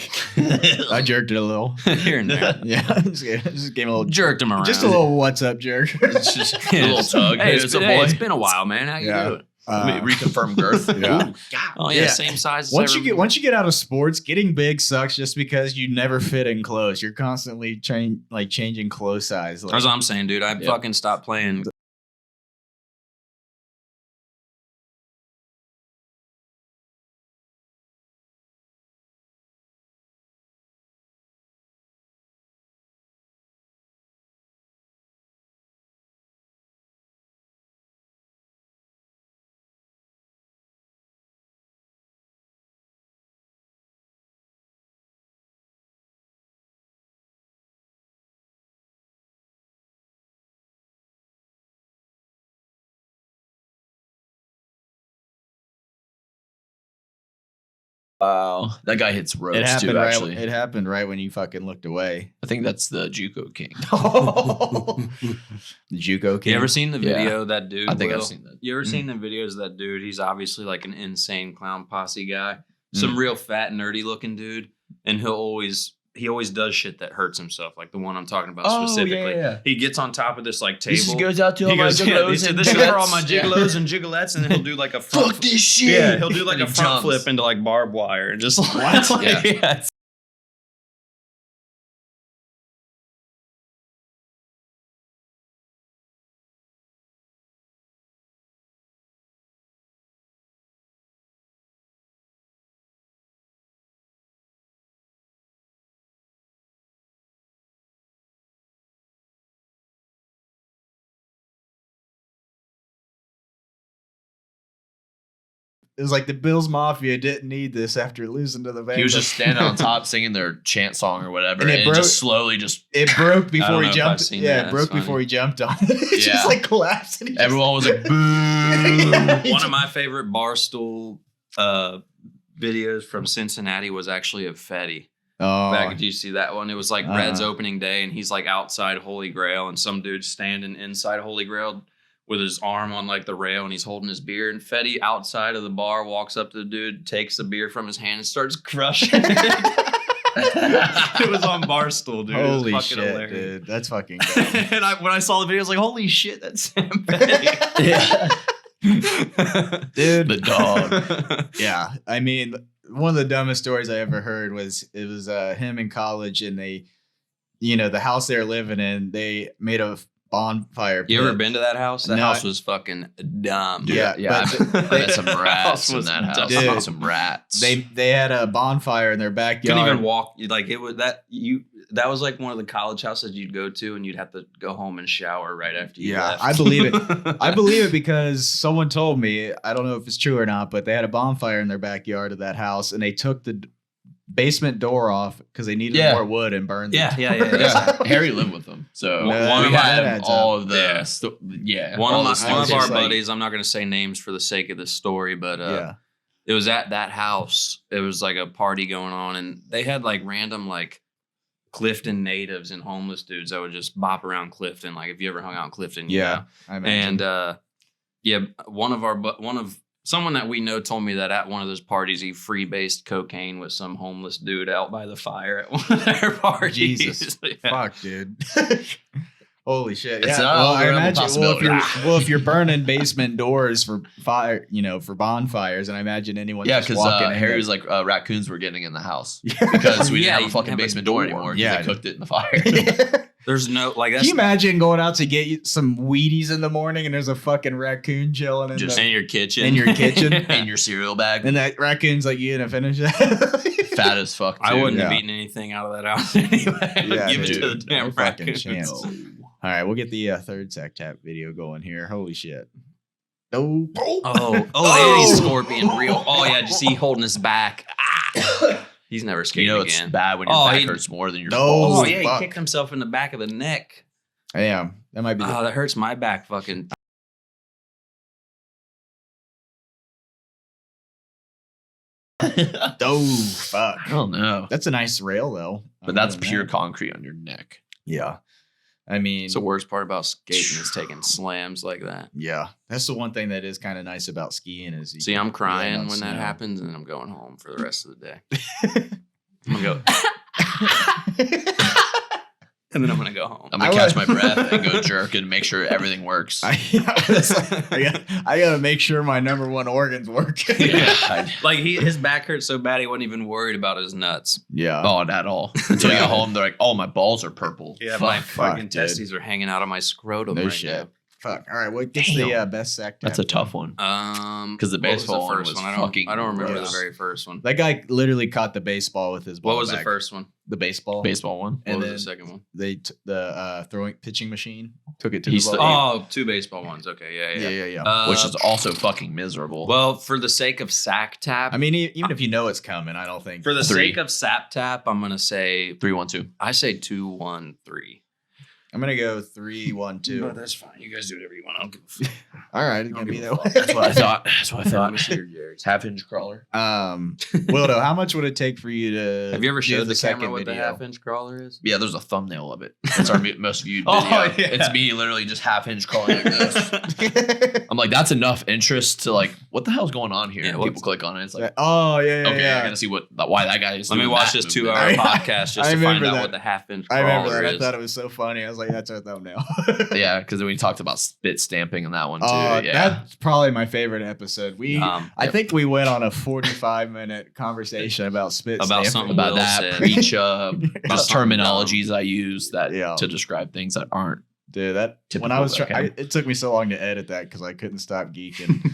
I jerked it a little. here and there. Yeah, just gave him a little Jerked him around. Just a little what's up jerk. It's just a little tug. Hey, Hey, it's a it's boy. been a while, man. How you Yeah. doing? Reconfirm girth. Yeah. Ooh, God. Oh yeah, Yeah. same size. As Once every- you get out of sports, getting big sucks just because you never fit in clothes. You're constantly changing clothes size. Like, That's what I'm saying, dude. I Yeah. fucking stopped playing. Wow, that guy hits it ropes happened too. right. Actually, It happened right when you fucking looked away. I think that's the JUCO King. The JUCO King. You ever seen the Yeah. video of that dude? I think I've Will? seen that. You ever Mm. seen the videos of that dude? He's obviously like an insane clown posse guy. Some real fat, nerdy looking dude. And he always does shit that hurts himself, like the one I'm talking about specifically. He gets on top of this like table. This just goes out to He all my goes, yeah, gigoloes he said, and this is for all my gigolettes." Yeah. gigolos and gigolettes, and then he'll do like a front Fuck this shit. Yeah, he'll do like And a he front jumps. flip into like barbed wire and just What? like, Yeah. yeah, it's- It was like the Bills Mafia didn't need this after losing to the Bengals. He was just standing on top singing their chant song or whatever, And and it it broke- just slowly just It broke I before don't he know if I've jumped. seen Yeah, that. it broke That's before funny. he jumped on it. It Yeah. just like collapsed. And he just- everyone was like, "Boo!" Yeah. One of my favorite Barstool videos from Cincinnati was actually of Fetty. Oh, Back, did you see that one? It was like Uh-uh. Reds opening day, and he's like outside Holy Grail, and some dude's standing inside Holy Grail with his arm on like the rail, and he's holding his beer. And Fetty outside of the bar walks up to the dude, takes the beer from his hand, and starts crushing it. It was on Barstool, dude. holy it was fucking shit, hilarious. dude. That's fucking dumb. And when I saw the video, I was like, "Holy shit, that's Sam Fetty." Dude, The dog. yeah. I mean, one of the dumbest stories I ever heard was him in college, and they, the house they're living in, they made a bonfire. You ever pit. been to that house? That No, house was fucking dumb. Yeah, Yeah, but I met some rats in was that house. dumb. Dude. I met some rats. they had a bonfire in their backyard. Couldn't even walk. Like it was that was like one of the college houses you'd go to, and you'd have to go home and shower right after you Yeah, left. I believe it. I believe it because someone told me. I don't know if it's true or not, but they had a bonfire in their backyard of that house, and they took the basement door off because they needed Yeah. more wood and burned Yeah, it. Yeah, Harry lived with them, so One we of my- had adds all up. of the One all of the my, stuff. one was of our just like- buddies. I'm not going to say names for the sake of this story, but Yeah. it was at that house. It was like a party going on, and they had like random like Clifton natives and homeless dudes that would just bop around Clifton. Like if you ever hung out in Clifton, you know. I imagine. And one of someone that we know told me that at one of those parties he freebased cocaine with some homeless dude out by the fire at one of their parties. Jesus. Yeah. Fuck, dude. Holy shit. It's Yeah. not Well, a I real imagine possibility. if you're burning basement doors for fire, for bonfires, and I imagine anyone Yeah, just because walking in Harry there- was like, raccoons were getting in the house because we didn't Yeah, have you a fucking didn't have a basement door door. anymore. Yeah, Yeah, they dude. cooked it in the fire. Can There's no like that's you imagine going out to get you some Wheaties in the morning and there's a fucking raccoon chilling in, Just in your kitchen. in your kitchen? in your cereal bag, And that raccoon's like, you gonna finish that? fat as fuck. Too. I wouldn't have Yeah. eaten anything out of that house anyway. Yeah, Give it to the dude. damn No fucking raccoons. chance. All right, we'll get the third sack tap video going here. Holy shit. Oh, Oh, and he's scorpion real. Oh yeah, just see holding his back. Ah. He's never You skating know it's again. bad when your Oh, back he- hurts more than your No. balls. Oh yeah, fuck. he kicked himself in the back of the neck. yeah, that might be. Oh, that hurts my back. Fucking. Oh, fuck. I don't know, That's a nice rail though. but that's Other than pure that. concrete on your neck. Yeah, I mean, It's the worst part about skating is taking slams like that. yeah, that's the one thing that is kind of nice about skiing is you See, can I'm lay crying on when that snow. happens, and I'm going home for the rest of the day. I'm gonna go, and then I'm gonna go home. I'm gonna I catch like- my breath and go jerk and make sure everything works. I gotta make sure my number one organs work. Yeah. Like his back hurt so bad he wasn't even worried about his nuts. Yeah. Not at all. Until you Yeah. get home, they're like, "Oh, my balls are purple." My fuck, fucking dude. testes are hanging out of my scrotum No right shit. Fuck. All right. What gets Damn. the best sack tap? That's a tough one. now. 'Cause the what was baseball one was I fucking don't remember gross. the very first one. That guy literally caught the baseball with his ball. What was the bag. first one? The baseball. Baseball one. What And was then the second one? they the throwing pitching machine took it to He's the the- ball. Oh, two baseball ones. Okay, yeah. Yeah. Which is also fucking miserable. Well, for the sake of sack tap, I mean, even if you know it's coming, I don't think. for the Three. sake of sap tap, I'm gonna say 3-1-2. I say 2-1-3. I'm gonna go 3-1-2. No, that's fine. You guys do whatever you want. I'll give a fuck. All right, it's I'll gonna be give that a way. That's what I thought. That's what I Let thought. me see your Jared's. Half inch crawler. Wildo, how much would it take for you to? Have you ever do showed the camera second what the video? half-inch crawler is? Yeah, there's a thumbnail of it. It's our most viewed Oh, video. yeah. It's me literally just half inch crawling like this. I'm like, that's enough interest to like, what the hell's going on here? Yeah, And what's- people click on it. It's like, Oh yeah, okay, I yeah. gotta see why that guy is. Let me doing watch that this movement. 2-hour I- podcast just I to find remember out that. what the half-inch I crawler remember that. I is. thought it was so funny. I was like, that's our thumbnail. Yeah, because we talked about spit stamping in that one too. Oh, yeah. that's probably my favorite episode. I Yep. think we went on a 45-minute conversation about spit About stamping. something About Will that said. pre-chub, About just something terminologies I use that Yeah. to describe things that aren't. Dude, that Typical when I was that trying, it took me so long to edit that because I couldn't stop geeking.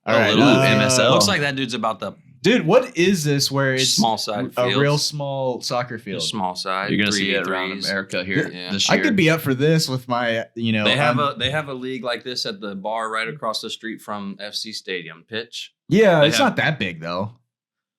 All Oh, right, little MSL. Looks like that dude's about the dude, what is this? Where it's small side a fields. real small soccer field? small side. You're gonna see it around 3v3s. America here Yeah. this I year. could be up for this with my, They have a league like this at the bar right across the street from FC Stadium pitch. Yeah, they it's have- not that big though,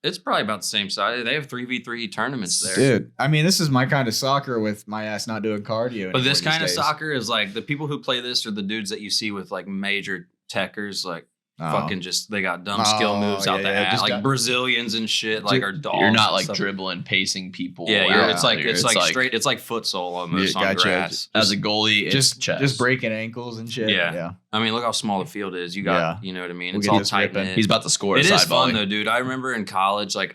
It's probably about the same size. They have 3v3 tournaments there. dude. I mean, this is my kind of soccer with my ass not doing cardio. But this anymore kind of these days. soccer is like the people who play this are the dudes that you see with like major techers, like Oh. fucking just they got dumb skill Oh, moves out yeah, the yeah, ass, just like got- Brazilians and shit, like Ju- are dogs. You're not and like stuff. dribbling, pacing people. Yeah, out it's like there. it's like straight. It's like futsal almost Yeah, on gotcha. grass. as a goalie. It's just chess. breaking ankles and shit. Yeah. yeah. I mean, look how small the field is. You got, you know what I mean. We'll It's get all this tight ripping. knit. He's about to score. It a is side fun volley. though, dude. I remember in college, like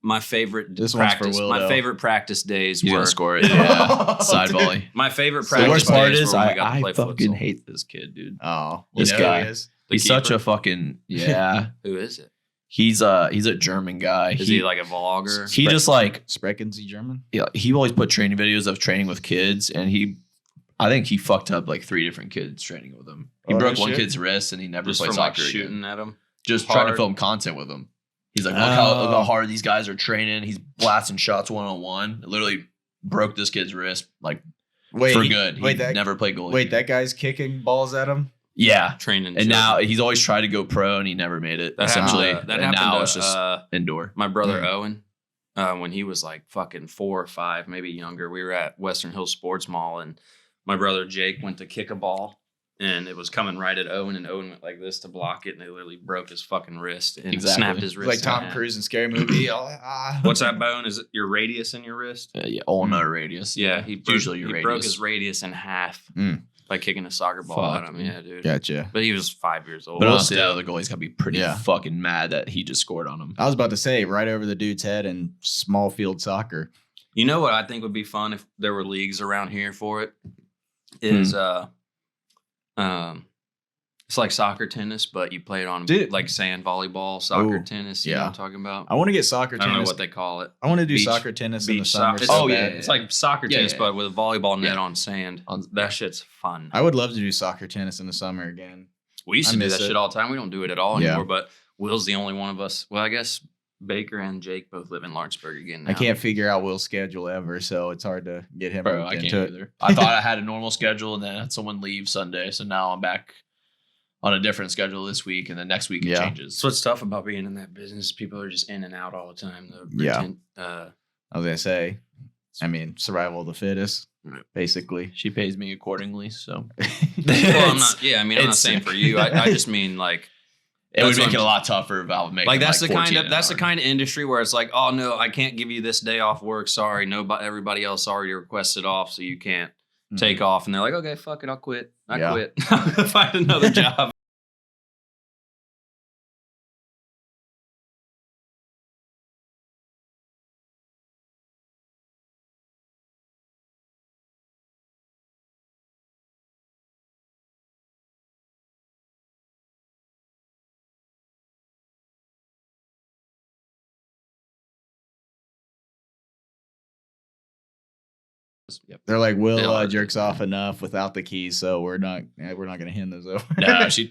my favorite This one's for practice, my Wildo. favorite practice days He's were gonna score it. Yeah, side volley. my favorite So The practice worst part days is were when we got to I play fucking futsal. hate this kid, dude. Oh, This you know who guy. he is? The He's such keeper? a fucking yeah. Who is it? He's a German guy. Is he like a vlogger? he just like Sprechen Sie German? yeah, he always put training videos of training with kids, and I think he fucked up like 3 different kids training with him. He Oh, broke no one shit? kid's wrist, and he never Just played from like soccer shooting again. at him. Just trying to hard. film content with him. He's like, look how Oh. hard these guys are training. He's blasting shots 1-on-1. Literally broke this kid's wrist like Wait, for he- good. He Wait, that never played goalie. wait, that guy's kicking balls at him. Yeah. Training. And now he's always tried to go pro, and he never made it. that essentially, happened, that and happened now to, it's just indoor. my brother Mm. Owen. when he was like fucking 4 or 5, maybe younger. We were at Western Hills Sports Mall, and my brother Jake went to kick a ball, and it was coming right at Owen, and Owen went like this to block it, and it literally broke his fucking wrist and Exactly. snapped his It's wrist. like in Tom half. Cruise in Scary Movie. What's that bone? Is it your radius in your wrist? Yeah, ulnar radius. Yeah, he It's broke, usually your he radius. broke his radius in half Mm. by kicking a soccer ball Fuck, at him. dude. Yeah, dude. Gotcha. But he was 5 years old. But honestly, Still. the other goalie's got to be pretty Yeah. fucking mad that he just scored on him. I was about to say right over the dude's head in small field soccer. You know what I think would be fun if there were leagues around here for it? Is it's like soccer tennis, but you play it on Dude. like sand volleyball, soccer Ooh, tennis. You know yeah. what I'm talking about? I want to get soccer I don't know tennis. what they call it. I want to do Beach- soccer tennis in the Beach summer. soccer. so Oh, bad. yeah. It's like soccer Yeah, tennis, yeah. but with a volleyball net Yeah. on sand. On- That shit's fun. I would love to do soccer tennis in the summer again. We used I to do miss that it. shit all the time. We don't do it at all Yeah. anymore. But Will's the only one of us. Well, I guess Baker and Jake both live in Lawrenceburg again now. I can't figure out Will's schedule ever, so it's hard to get him Bro, roped I can't into it. either. I thought I had a normal schedule, and then I had someone leave Sunday, so now I'm back on a different schedule this week, and then next week it Yeah. changes. That's what's tough about being in that business. People are just in and out all the time. Yeah. Uh, I was gonna say, I mean, survival of the fittest, Right. basically. She pays me accordingly, so well, I'm not. Yeah, I mean, I'm not it's- saying for you. I just mean like. it would That's make what it a I'm- lot tougher if I would make Like that's the kind 14 of an that's the hour. kind of industry where it's like, oh no, I can't give you this day off work. Sorry, nobody, everybody else already requested off, so you can't take off. And they're like, okay, fuck it, I'll quit. I Yeah. quit. I'm gonna find another job. Yep. They're like, They Will are. jerks off enough without the keys, so we're not gonna hand those over. No, she's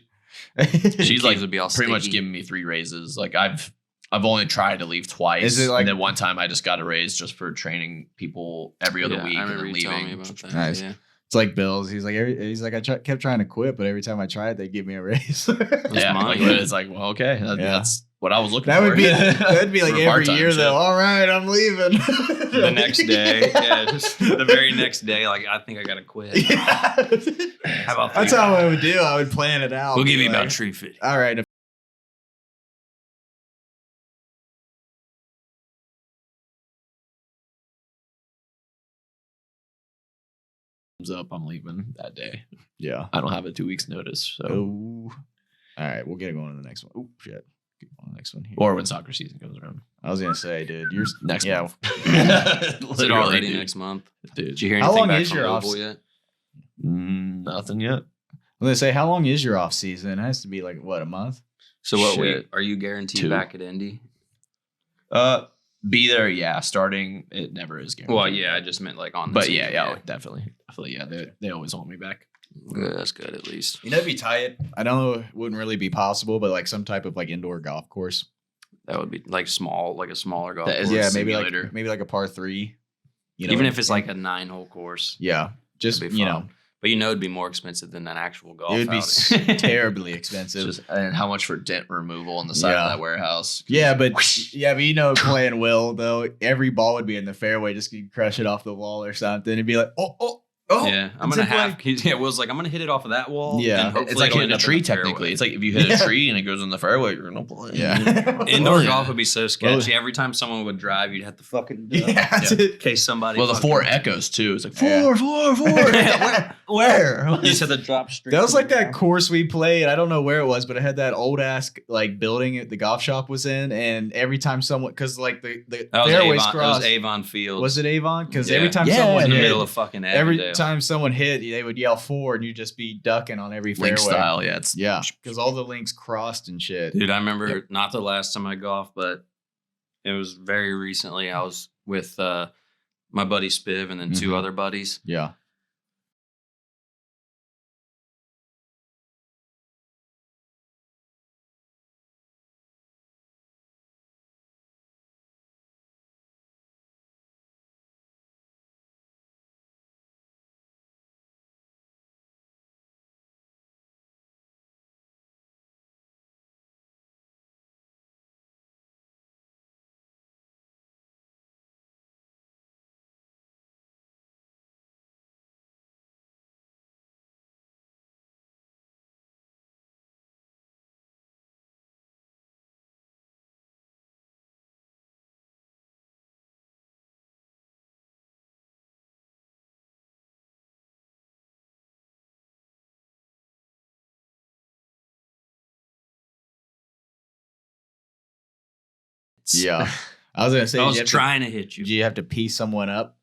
Keys like would be all pretty much sticky. giving me 3 raises. Like I've only tried to leave twice. Is it like- and then one time I just got a raise just for training people every other Yeah, week I and remember then you telling me leaving. about that. Nice. Yeah. It's like Bills. He's like, kept trying to quit, but every time I tried, they give me a raise. Yeah, mine. like, it's like, well, okay, Yeah. that's what I was looking That for. would be that'd be like For every part-time year shit. though. All right, I'm leaving. The next day, yeah, just the very next day, like I think I gotta quit. Yeah. How about That's that? how I would do. I would plan it out. We'll Be give you like, about tree fit. all right. Comes up, I'm leaving that day. Yeah. I don't have a 2 weeks notice. So, Oh. All right, we'll get going to the next one. Oh shit. Get on the next one here. or when soccer season comes around. I was gonna say, dude, you're Next yeah. month. Is it already next month? Dude. Did you hear How anything long back is from your Louisville off- yet? Nothing yet. I was gonna say, how long is your off season? It has to be like what, a month? So what? Shit. Are you guaranteed 2. back at Indy? Be there, yeah. Starting, it never is guaranteed. Well, yeah, I just meant like on. The But season, yeah, definitely. Yeah, they always want me back. Good, that's good at least. You know, it'd be tight. I know it wouldn't really be possible, but like some type of like indoor golf course. That would be like small, like a smaller golf That is- course. Yeah, simulator. maybe like a par 3. You know, Even if it's like a 9-hole course. yeah, just That'd be you fun. know, But you know it'd be more expensive than an actual golf. it would be outing. terribly It's expensive. just, and how much for dent removal on the side Yeah. of that warehouse? Yeah, but you know, playing Will though, every ball would be in the fairway, just you crush it off the wall or something. It'd be like, oh, Yeah, I'm it's gonna in have. Yeah, Will's like, I'm gonna hit it off of that wall. Yeah. and hopefully It's like it'll hitting end a up in tree the fairway. technically. It's like if you hit Yeah. a tree and it goes in the fairway, you're gonna play. Yeah. Indoor Oh, yeah. golf would be so sketchy. Every time someone would drive, you'd have to fucking duck. Yeah, that's In it. case somebody. Well, the fucking- 4 echoes too. It's like Yeah. four. Where? You said the drop straight. That was to like the that ground. course we played. I don't know where it was, but it had that old ass like building the golf shop was in, and every time someone, because like the That was fairways Avon, crossed, it was Avon Field. was it Avon? Because Yeah. every time Yeah, someone in the hit, middle of fucking every Avondale. time someone hit, they would yell 4, and you'd just be ducking on every fairway. Link style, yeah. It's Yeah, because all the links crossed and shit. Dude, I remember not the last time I golfed, but it was very recently. I was with my buddy Spiv and then 2 Mhm. other buddies. Yeah. minutes. Yeah. I was gonna say, I did was you have trying to hit to, you. did you have to pee someone up?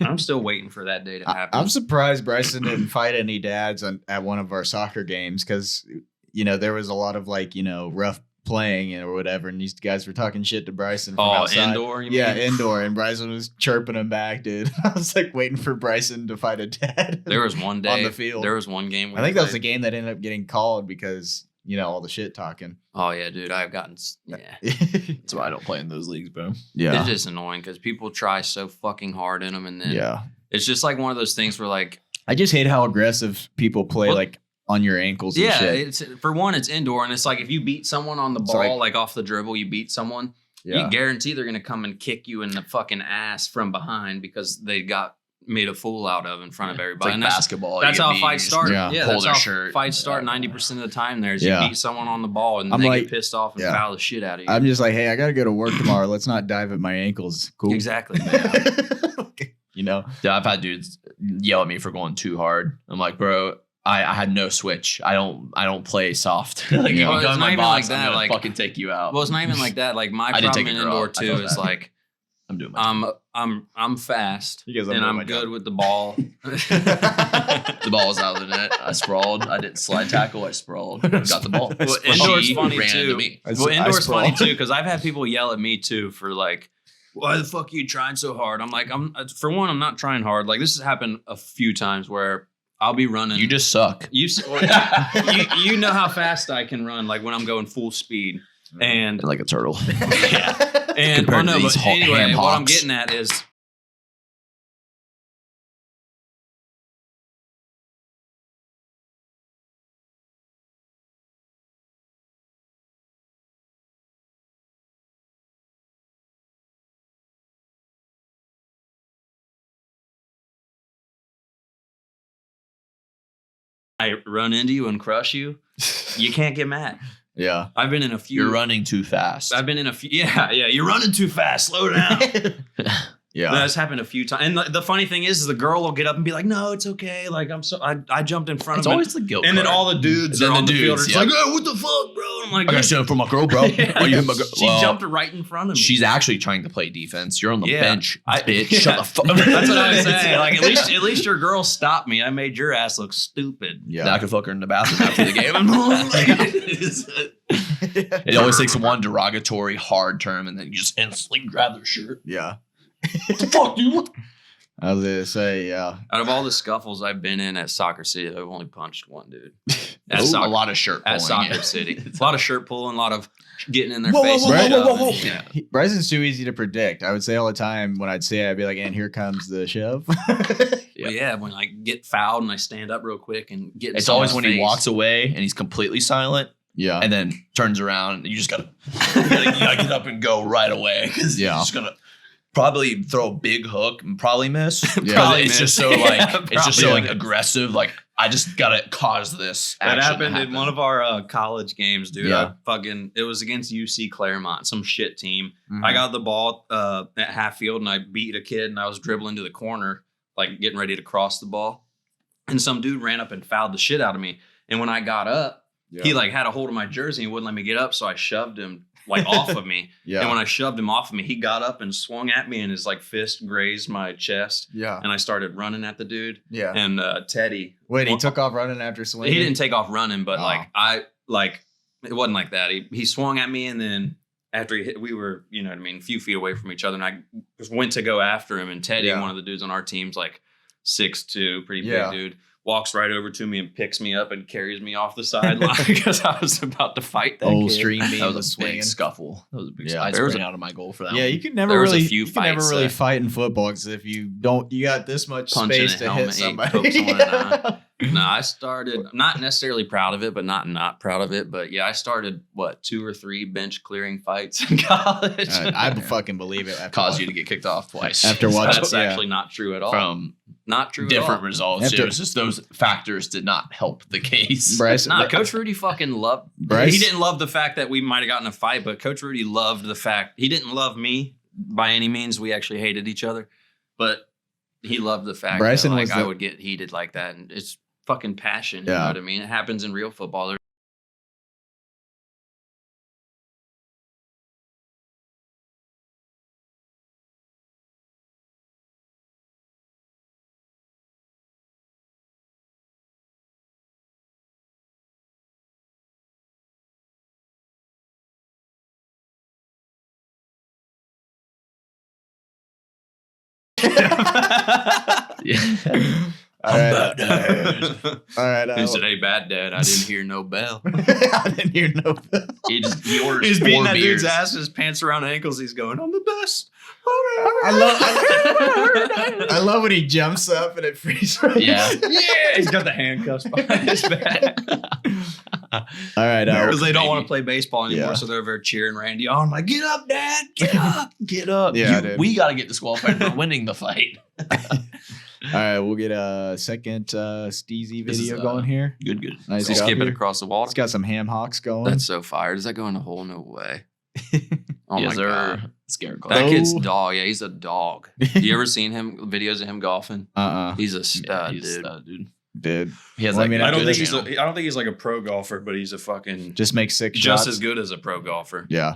I'm still waiting for that day to happen. I'm surprised Bryson didn't fight any dads at one of our soccer games because, there was a lot of rough playing or whatever, and these guys were talking shit to Bryson from outside. Indoor? You Yeah, mean? indoor, and Bryson was chirping him back, dude. I was like waiting for Bryson to fight a dad. There was one day on the field. There was one game. I think that was the game that ended up getting called because all the shit talking. Oh yeah, dude. I've gotten. Yeah. That's why I don't play in those leagues, bro. It's just annoying because people try so fucking hard in them, and then yeah. it's just like one of those things where like I just hate how aggressive people play like on your ankles. And shit. it's for one, it's indoor, and it's like if you beat someone on the ball, like off the dribble, you beat someone. Yeah. You guarantee they're gonna come and kick you in the fucking ass from behind because they got made a fool out of in front of everybody. It's like and basketball. That's you how get fights beat, start. Yeah. Yeah, pull that's their how shirt. fights start. 90% of the time, there is you beat someone on the ball and I'm they like- get pissed off and yeah. foul the shit out of you. I'm just like, hey, I gotta go to work tomorrow. Let's not dive at my ankles. Cool. Exactly. Yeah, I've had dudes yell at me for going too hard. I'm like, bro, I had no switch. I don't play soft. Like, Yeah. if you Well, go it's in not my even box, like that, I'm gonna like- fucking take you out. Well, it's not even like that. Like my I did problem take in a girl indoor out. I too felt is bad. like I'm doing my I'm fast You guys, I'm and doing I'm my good job. with the ball. The ball was out of the net. I sprawled. I didn't slide tackle. I sprawled. Got the ball. Well, She indoor's funny ran too. into me. Well, indoor's funny too because I've had people yell at me too for like, why the fuck are you trying so hard? I'm like, for one, I'm not trying hard. Like this has happened a few times where I'll be running. You just suck. you know how fast I can run. Like when I'm going full speed and Like a turtle. yeah. And Compared to but these anyway, ham what I'm hocks. getting at is I run into you and crush you, you can't get mad. Yeah. I've been in a few. You're running too fast. I've been in a few. Yeah, you're running too fast. Slow down. Yeah. That's happened a few times. And the funny thing is the girl will get up and be like, "No, it's okay. Like I jumped in front It's of him." always the guilt. And then card. all the dudes Then are the on the field. dudes, It's yeah. like, "Oh, what the fuck, bro?" And I'm like, I got shit for my girl, bro. Yeah, Why you hit my girl? she Well, jumped right in front of me. She's actually trying to play defense. You're on the Yeah. bench, bitch. Yeah. Shut the fuck. That's what I was saying. Like at least your girl stopped me. I made your ass look stupid. Yeah. Now I could fuck her in the bathroom after the game. It always takes one derogatory hard term, and then you just instantly grab their shirt. Yeah. What the fuck, dude? I was gonna say, yeah. Out of all the scuffles I've been in at Soccer City, I've only punched one dude. At, Ooh, soccer, a lot of shirt pulling. at Soccer yeah. City. A lot of shirt pulling, a lot of getting in their Whoa, whoa, face. whoa, and whoa, whoa, shoving. whoa. Yeah. Bryson's too easy to predict. I would say all the time when I'd say it, I'd be like, and here comes the shove. Yeah. But yeah, when I get fouled and I stand up real quick and get in It's always someone's when he face. walks away and he's completely silent, Yeah. and then turns around. And you just gotta, you gotta get up and go right away. 'Cause Yeah. You're just gonna probably throw a big hook and probably miss. Yeah. Probably it's just so like Yeah, it's just so probably like aggressive. Like I just gotta cause this. That action to happened in happen. one of our college games, dude. Yeah. It was against UC Claremont, some shit team. Mhm. I got the ball at half field and I beat a kid and I was dribbling to the corner, like getting ready to cross the ball. And some dude ran up and fouled the shit out of me. And when I got up, he like had a hold of my jersey and wouldn't let me get up. So I shoved him like off of me. Yeah. And when I shoved him off of me, he got up and swung at me and his like fist grazed my chest. Yeah. And I started running at the dude. Yeah. And Teddy. Wait, he well, took off running after swinging? He didn't take off running, but Oh. it wasn't like that. He swung at me and then after he hit, we were, you know what I mean, a few feet away from each other and I just went to go after him and Teddy, Yeah. one of the dudes on our team's like 6'2", pretty Yeah. big dude, walks right over to me and picks me up and carries me off the sideline because I was about to fight that Old kid. stream beam That was was a swinging. big scuffle. That was a big. Yeah. I There was sprang a- out of my goal for that. Yeah, one. you could never There was a really, few you could never fights really that- fight in football because if you don't, you got this much Punching space a to helmet, hit you somebody. poke someone in the eye. No, I started, not necessarily proud of it, but not proud of it. But yeah, I started, 2 or 3 bench clearing fights in college. I fucking believe it. After caused you to get kicked off twice. After watching- That's yeah. actually not true at all. from Not true at different all. results. After- It was just those factors did not help the case. Bryce, Nah, Coach Rudy fucking loved. Bryce- He didn't love the fact that we might have gotten in a fight, but Coach Rudy loved the fact he didn't love me by any means. We actually hated each other, but he loved the fact Bryson that was I the- would get heated like that, and it's fucking passion. You Yeah. know what I mean? It happens in real football. Yeah. All right. Dad. All right. He said, "Hey, bad dad, I didn't hear no bell." I didn't hear no. He orders He's 4 beating that beers. dude's ass with his pants around the ankles. He's going, "I'm the best." I love when he jumps up and it frees. Yeah. Yeah, he's got the handcuffs behind his back. All right. Because they don't baby. want to play baseball anymore, Yeah. so they're over there cheering Randy on. Like, get up, Dad, get up. Get up. Yeah, dude. We got to get disqualified for winning the fight. All right, we'll get a second Steezy This is, video going here. Good, good. Nice. So Got skip it here. across the water. It's got some ham hocks going. That's so fire. Does that go in a hole? No way. Oh yes, my sir. god. Scared That kid's Oh. dog. Yeah, he's a dog. You ever seen him videos of him golfing? He's a stud, dude. Dude. Dude. He has Well, I like mean, I don't after think this he's I don't think he's like a pro golfer, but he's a fucking Just make 6 just shots. as good as a pro golfer. Yeah.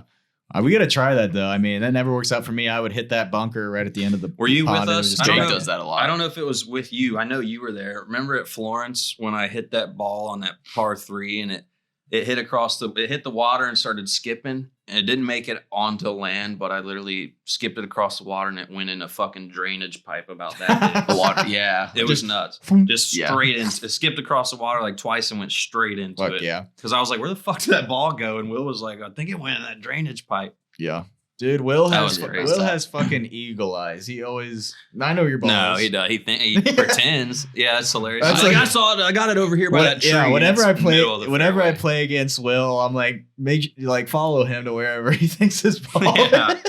We got to try that, though. I mean, that never works out for me. I would hit that bunker right at the end of the Were you pond with and it us? would just I don't Jake go- know. does that a lot. I don't know if it was with you. I know you were there. Remember at Florence when I hit that ball on that par 3 and it hit it hit the water and started skipping and it didn't make it onto land, but I literally skipped it across the water and it went in a fucking drainage pipe about that The big. water. Yeah. It was nuts. Just Yeah. straight in. It skipped across the water like twice and went straight into Fuck it. yeah. Because I was like, where the fuck did that ball go? And Will was like, I think it went in that drainage pipe. Yeah. Dude, Will That has was great Will stuff. has fucking eagle eyes. He always. I know your balls. No, he does. He pretends. Yeah, that's hilarious. That's He's like, like- I saw it. I got it over here by that tree. Yeah, whenever I It's play, middle of the whenever I fairway. play against Will, I'm like follow him to wherever he thinks his ball. Yeah.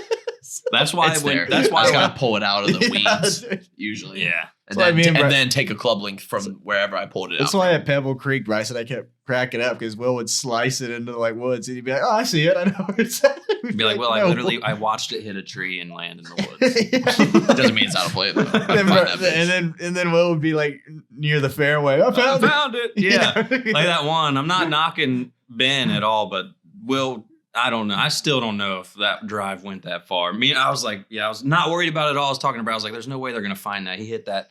That's why It's when there. that's why I just when, gotta pull it out of the Yeah, weeds dude. usually. yeah. And That's what I then, mean, bro. and then take a club length from wherever I pulled it That's out. why at Pebble Creek, Bryce, I kept cracking up because Will would slice it into like woods, and he'd be like, "Oh, I see it. I know where it's at." We'd Be like, well, I "No." literally I watched it hit a tree and land in the woods. Doesn't mean it's how to play it though. I and, find that bitch. then Will would be like near the fairway. I I found it. found it. Yeah. Like that one. I'm not knocking Ben at all, but Will, I don't know. I still don't know if that drive went that far. I was like, yeah, I was not worried about it at all. I was talking about, I was like, there's no way they're going to find that. He hit that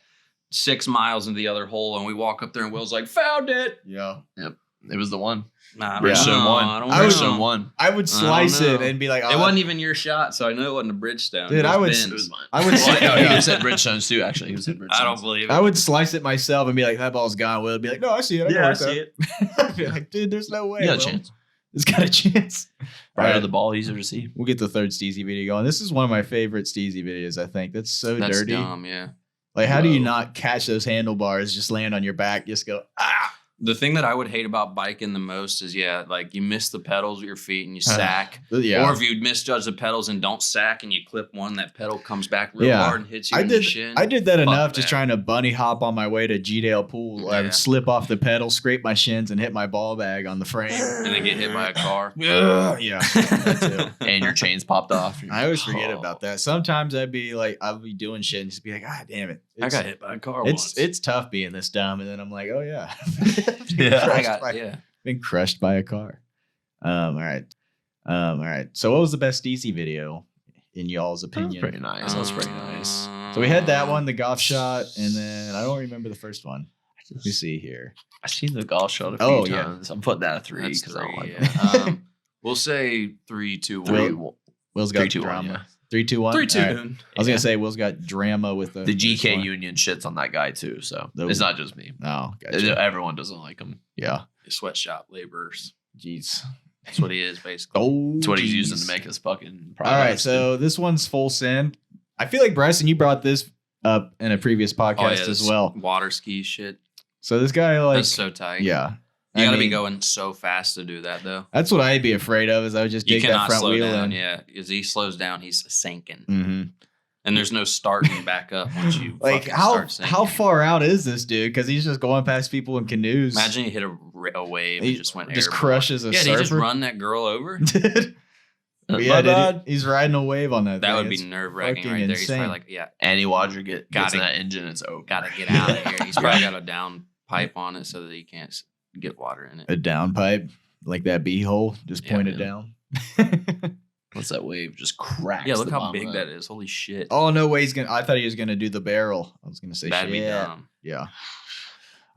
6 miles into the other hole, and we walk up there, and Will's like, found it. Yeah. It was the one. Nah, Bridgestone no, won. I don't I was know. Bridgestone won. I would slice know. it and be like, It "Oh, wasn't even your shot, so I know it wasn't a Bridgestone. Dude, It was I would- Ben's. It was mine. I would Well, say- no, yeah. he said Bridgestones too. Actually, he said Bridgestones. I don't believe it. I would slice it myself and be like, that ball's gone. Will be like, no, I see it. I know Yeah, where I it's see at." it. I'd be like, dude, there's no way. You got a Will. chance. It's got a chance. Right All of the ball, easier to see. We'll get the third Steezy video going. This is one of my favorite Steezy videos, I think. That's so That's dirty. dumb, yeah. Like, how do you Whoa. not catch those handlebars, just land on your back, just go, ah? The thing that I would hate about biking the most is, like you miss the pedals with your feet and you sack. Yeah. Or if you misjudge the pedals and don't sack and you clip one, that pedal comes back real Yeah. hard and hits you I in the did. shin. I did that Fuck enough just that. trying to bunny hop on my way to G-Dale Pool. I Yeah. would slip off the pedal, scrape my shins, and hit my ball bag on the frame. And then get hit by a car. Yeah. That too. And your chains popped off. I always forget Oh. about that. Sometimes I'll be doing shit and just be like, God damn it. I got hit by a car once. It's tough being this dumb. And then I'm like, oh yeah. Yeah. Been crushed by a car. All right. So what was the best Steezy video in y'all's That was opinion? pretty nice. That was pretty nice. So we had that one, the golf shot, and then I don't remember the first one. Let me see here. I've seen the golf shot a few Oh, yeah. times. I'm putting that at 3 That's because I don't three. like Yeah. We'll say 3, 2, 1. Three. Will's got 3, 2, 1, drama. yeah. 3, 2, 1. 3, 2. All right. I was gonna say Will's got drama with the The first GK one. Union shits on that guy too, so Those- it's not just me. Oh, gotcha. Everyone doesn't like him. Yeah. Sweatshop laborers. Jeez. That's what he is, basically. Oh, That's what he's jeez. using to make us fucking. All right, so this one's full send. I feel like Bryson, you brought this up in a previous podcast as this well. Water ski shit. So this guy, like, That's so tight. yeah, You I gotta be mean, going so fast to do that, though. That's what I'd be afraid of. Is I would just You dig that cannot front slow wheel down. in. Yeah. As he slows down, he's sinking. Mm-hmm. And there's no starting back up once you Like fucking how start sinking. far out is this dude? Because he's just going past people in canoes. Imagine you hit a wave He and just went just airborne. crushes a Yeah, did he just surfer. run that girl over? Dude. My Yeah, bad. dude, he's riding a wave on that. That thing. would be It's nerve wracking fucking right there. He's insane. probably like, yeah, Annie Wadger gets Gotta- in that engine. It's over. gotta get out of here. He's probably got a down pipe on it so that he can't get water in it. a downpipe, like that beehole, just Yeah, pointed man. down. Once that wave just cracks. Yeah, look the how bottom big of that is. Holy shit. Oh no way! He's gonna. I thought he was gonna do the barrel. I was gonna say That'd be shit. dumb. Yeah,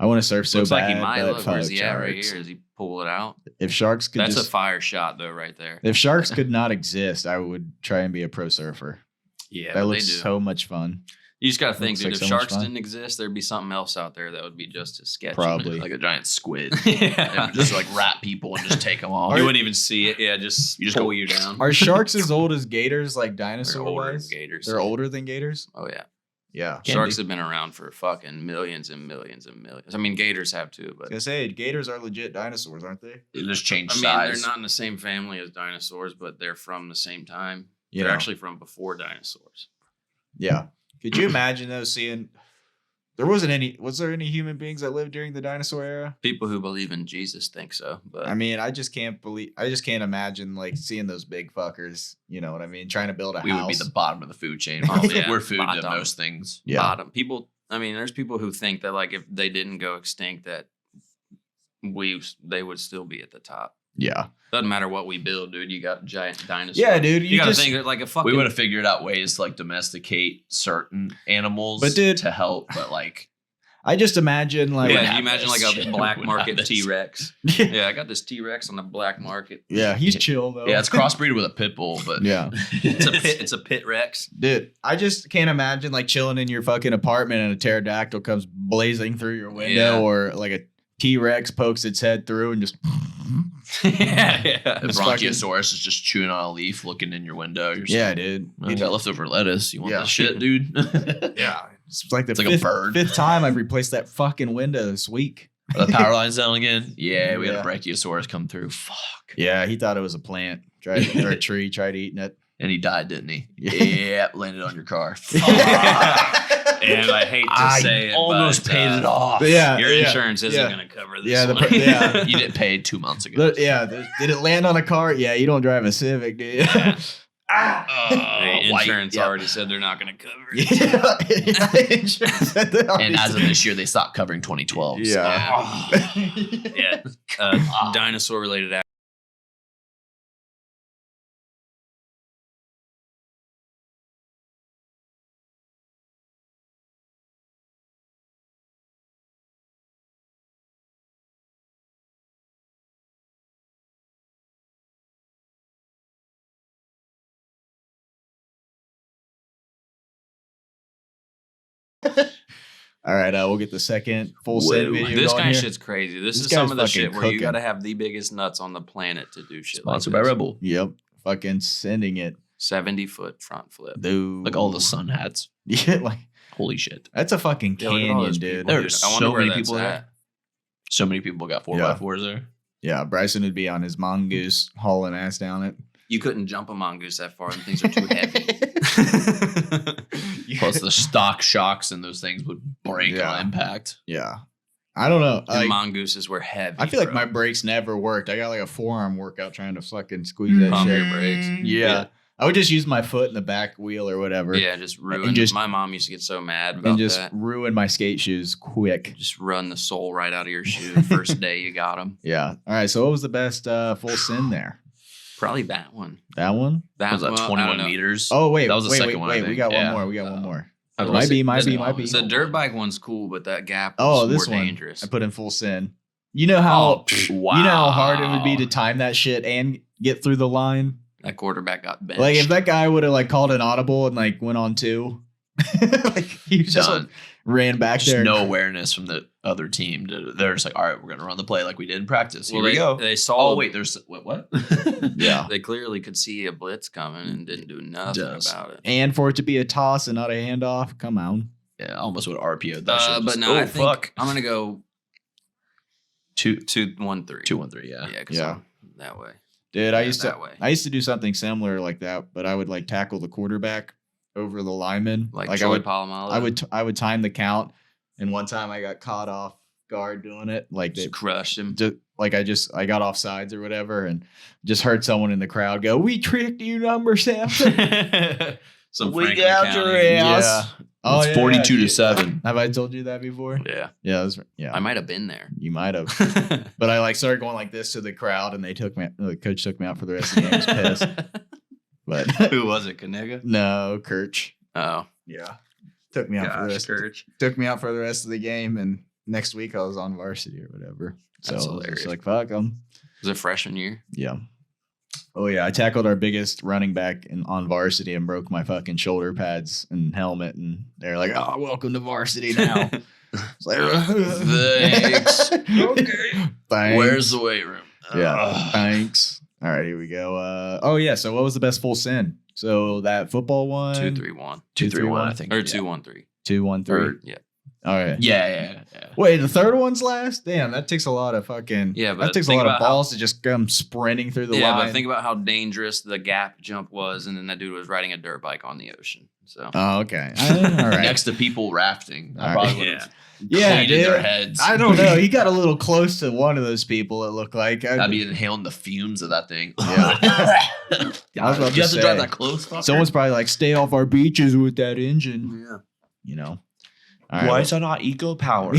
I want to surf so Looks bad. like he might. but Look, where's he fuck at right sharks. here? Does he pull it out? If sharks could That's a just, fire shot, though, right there. if sharks could not exist, I would try and be a pro surfer. Yeah, That but looks they do. so much fun. You just got to think, Looks dude, like if so much sharks fun. didn't exist, there'd be something else out there that would be just as sketchy. Probably. Like a giant squid. Yeah. And just like rat people and just take them off. You wouldn't even see it. Yeah, just You just pull go- you down. Are sharks as old as gators, like They're dinosaur older than wise? gators. They're older than gators? Oh, yeah. Yeah. Can Sharks be. have been around for fucking millions and millions and millions. I mean, gators have too, I was but gonna say gators are legit dinosaurs, aren't they? They just change I mean, size. they're not in the same family as dinosaurs, but they're from the same time. You They're know. actually from before dinosaurs. Yeah. Could you imagine though seeing was there any human beings that lived during the dinosaur era? People who believe in Jesus think so, but I mean, I just can't imagine like seeing those big fuckers, you know what I mean? Trying to build a We house. would be the bottom of the food chain. Oh, Probably. yeah. We're food to Bottom. most things. yeah. bottom people. I mean, there's people who think that like if they didn't go extinct, that they would still be at the top. Yeah. Doesn't matter what we build, dude. You got giant dinosaurs. Yeah, dude. You gotta just, think that like a fucking. We would have figured out ways to like domesticate certain animals But, dude- to help, but like I just imagine like Yeah, wouldn't you have imagine this. like a black Wouldn't have market this. T Rex. yeah. Yeah, I got this T Rex on the black market. He's chill though. yeah, it's crossbreed with a pit bull, but Yeah. It's a pit Rex. Dude, I just can't imagine like chilling in your fucking apartment and a pterodactyl comes blazing through your window Yeah. or like a T-Rex pokes its head through and just yeah. the It's Bronchiosaurus is just chewing on a leaf, looking in your window. You're yeah, dude. you got leftover lettuce. You want Yeah. this shit, dude? Yeah. It's like the It's like a fifth, bird. fifth time I've replaced that fucking window this week. Are the power lines down again? Yeah, we had Yeah. a Brachiosaurus come through. Fuck. Yeah, he thought it was a plant. Tried or a tree, tried eating it. And he died, didn't he? Yeah. Yeah, landed on your car. And I hate to I say it, almost but, paid it off. But yeah, Your yeah, insurance isn't yeah. going to cover this. Yeah, the one. per- yeah. You didn't pay 2 months ago. Did it land on a car? Yeah, you don't drive a Civic, do you? The White, insurance yeah. already said they're not going to cover it. Yeah, insurance said they And already as of said- this year, they stopped covering 2012. Yeah. Yeah, dinosaur related. All right, we'll get the second full set Whoa. video. This going kind of here. shit's crazy. This This is some guy's of the fucking shit where you cooking. got to have the biggest nuts on the planet to do shit Sponsored like by this. Red Bull. Yep, fucking sending it, 70-foot front flip. dude. Like all the sun hats. Yeah, like Holy shit. that's a fucking Yeah, look at all canyon, those dude. people, There dude. are I wonder so where many that's people there. at. So many people got 4x4s there. Yeah, Bryson would be on his mongoose hauling ass down it. You couldn't jump a mongoose that far. The things are too heavy. Plus the stock shocks and those things would break Yeah. on impact. Yeah, I don't know. And Like, mongooses were heavy. I feel like bro. my brakes never worked. I got like a forearm workout trying to fucking squeeze that Pump shit. your brakes. Yeah. I would just use my foot in the back wheel or whatever. Yeah, just ruin. just- my mom used to get so mad about and just that. ruin my skate shoes quick. Just run the sole right out of your shoe the first day you got them. Yeah. All right. So what was the best full sin there? Probably that one. That one? That Was that well, I don't 21 know. meters? Oh wait, That was the wait, second wait, one, I wait. We think. got one Yeah. more. We got one more. I was Might be, like, might this be, one might be. was- The dirt bike one's cool, but that gap Oh, was this more one. dangerous. I put in full sin. You know how Wow. you know how hard it would be to time that shit and get through the line. That quarterback got benched. Like if that guy would have like called an audible and like went on two, like he just Done. like, ran back Just there. no awareness from the other team. They're just like, all right, we're gonna run the play like we did in practice. Here well, we go. They saw. Oh wait, there's what? Yeah. They clearly could see a blitz coming and didn't do nothing Does. about it. And for it to be a toss and not a handoff, come on. Yeah, I almost would have RPO'd that shit. But Just, no, oh, I think fuck. I'm gonna go 2-1-3. 2-1-3, yeah. Yeah, because Yeah. I'm that way. Dude, Yeah, I used to that way. I used to do something similar like that, but I would like tackle the quarterback over the lineman. Like I Troy would Polamalu. I would time the count, and one time I got caught off guard doing it. Like just crushed him. I got off sides or whatever, and just heard someone in the crowd go, "We tricked you, number 7." Some We Franklin got your County. ass. Oh, It's yeah. 42-7. Have I told you that before? Yeah, Yeah, that's yeah. I might have been there. You might have. But I like started going like this to the crowd, and they took me. The coach took me out for the rest of the game. I was pissed. But Who was it? Kanega? no, Kirch. Oh, Yeah, took me out for the rest. Courage. Took me out for the rest of the game, and next week I was on varsity or whatever. So That's I was hilarious. just like, fuck them. Was it freshman year? Yeah. Oh yeah, I tackled our biggest running back on varsity and broke my fucking shoulder pads and helmet, and they're like, "Oh, welcome to varsity now." It's like, Thanks. Okay. Thanks. Where's the weight room? Yeah, Ugh. thanks. All right, here we go. Oh yeah, so what was the best full send? So that football one, 2-3-1 2-3-1, I think. or yeah. 2-1-3. 2-1-3. Or, yeah. All right. Yeah. Wait, the third one's last? Damn, that takes a lot of fucking. Yeah, but that takes a think lot of about how- balls to just come sprinting through the Yeah, line. but think about how dangerous the gap jump was, and then that dude was riding a dirt bike on the ocean. So Oh, okay. All right. Next to people rafting. I All probably right. would have Yeah, cleaned dude. their heads. I don't know. He got a little close to one of those people. It looked like. I'd be inhaling the fumes of that thing. Yeah. I was about you have to to drive say. that close. fucker? Someone's probably like, "Stay off our beaches with that engine." yeah. You know. All right. that not eco power?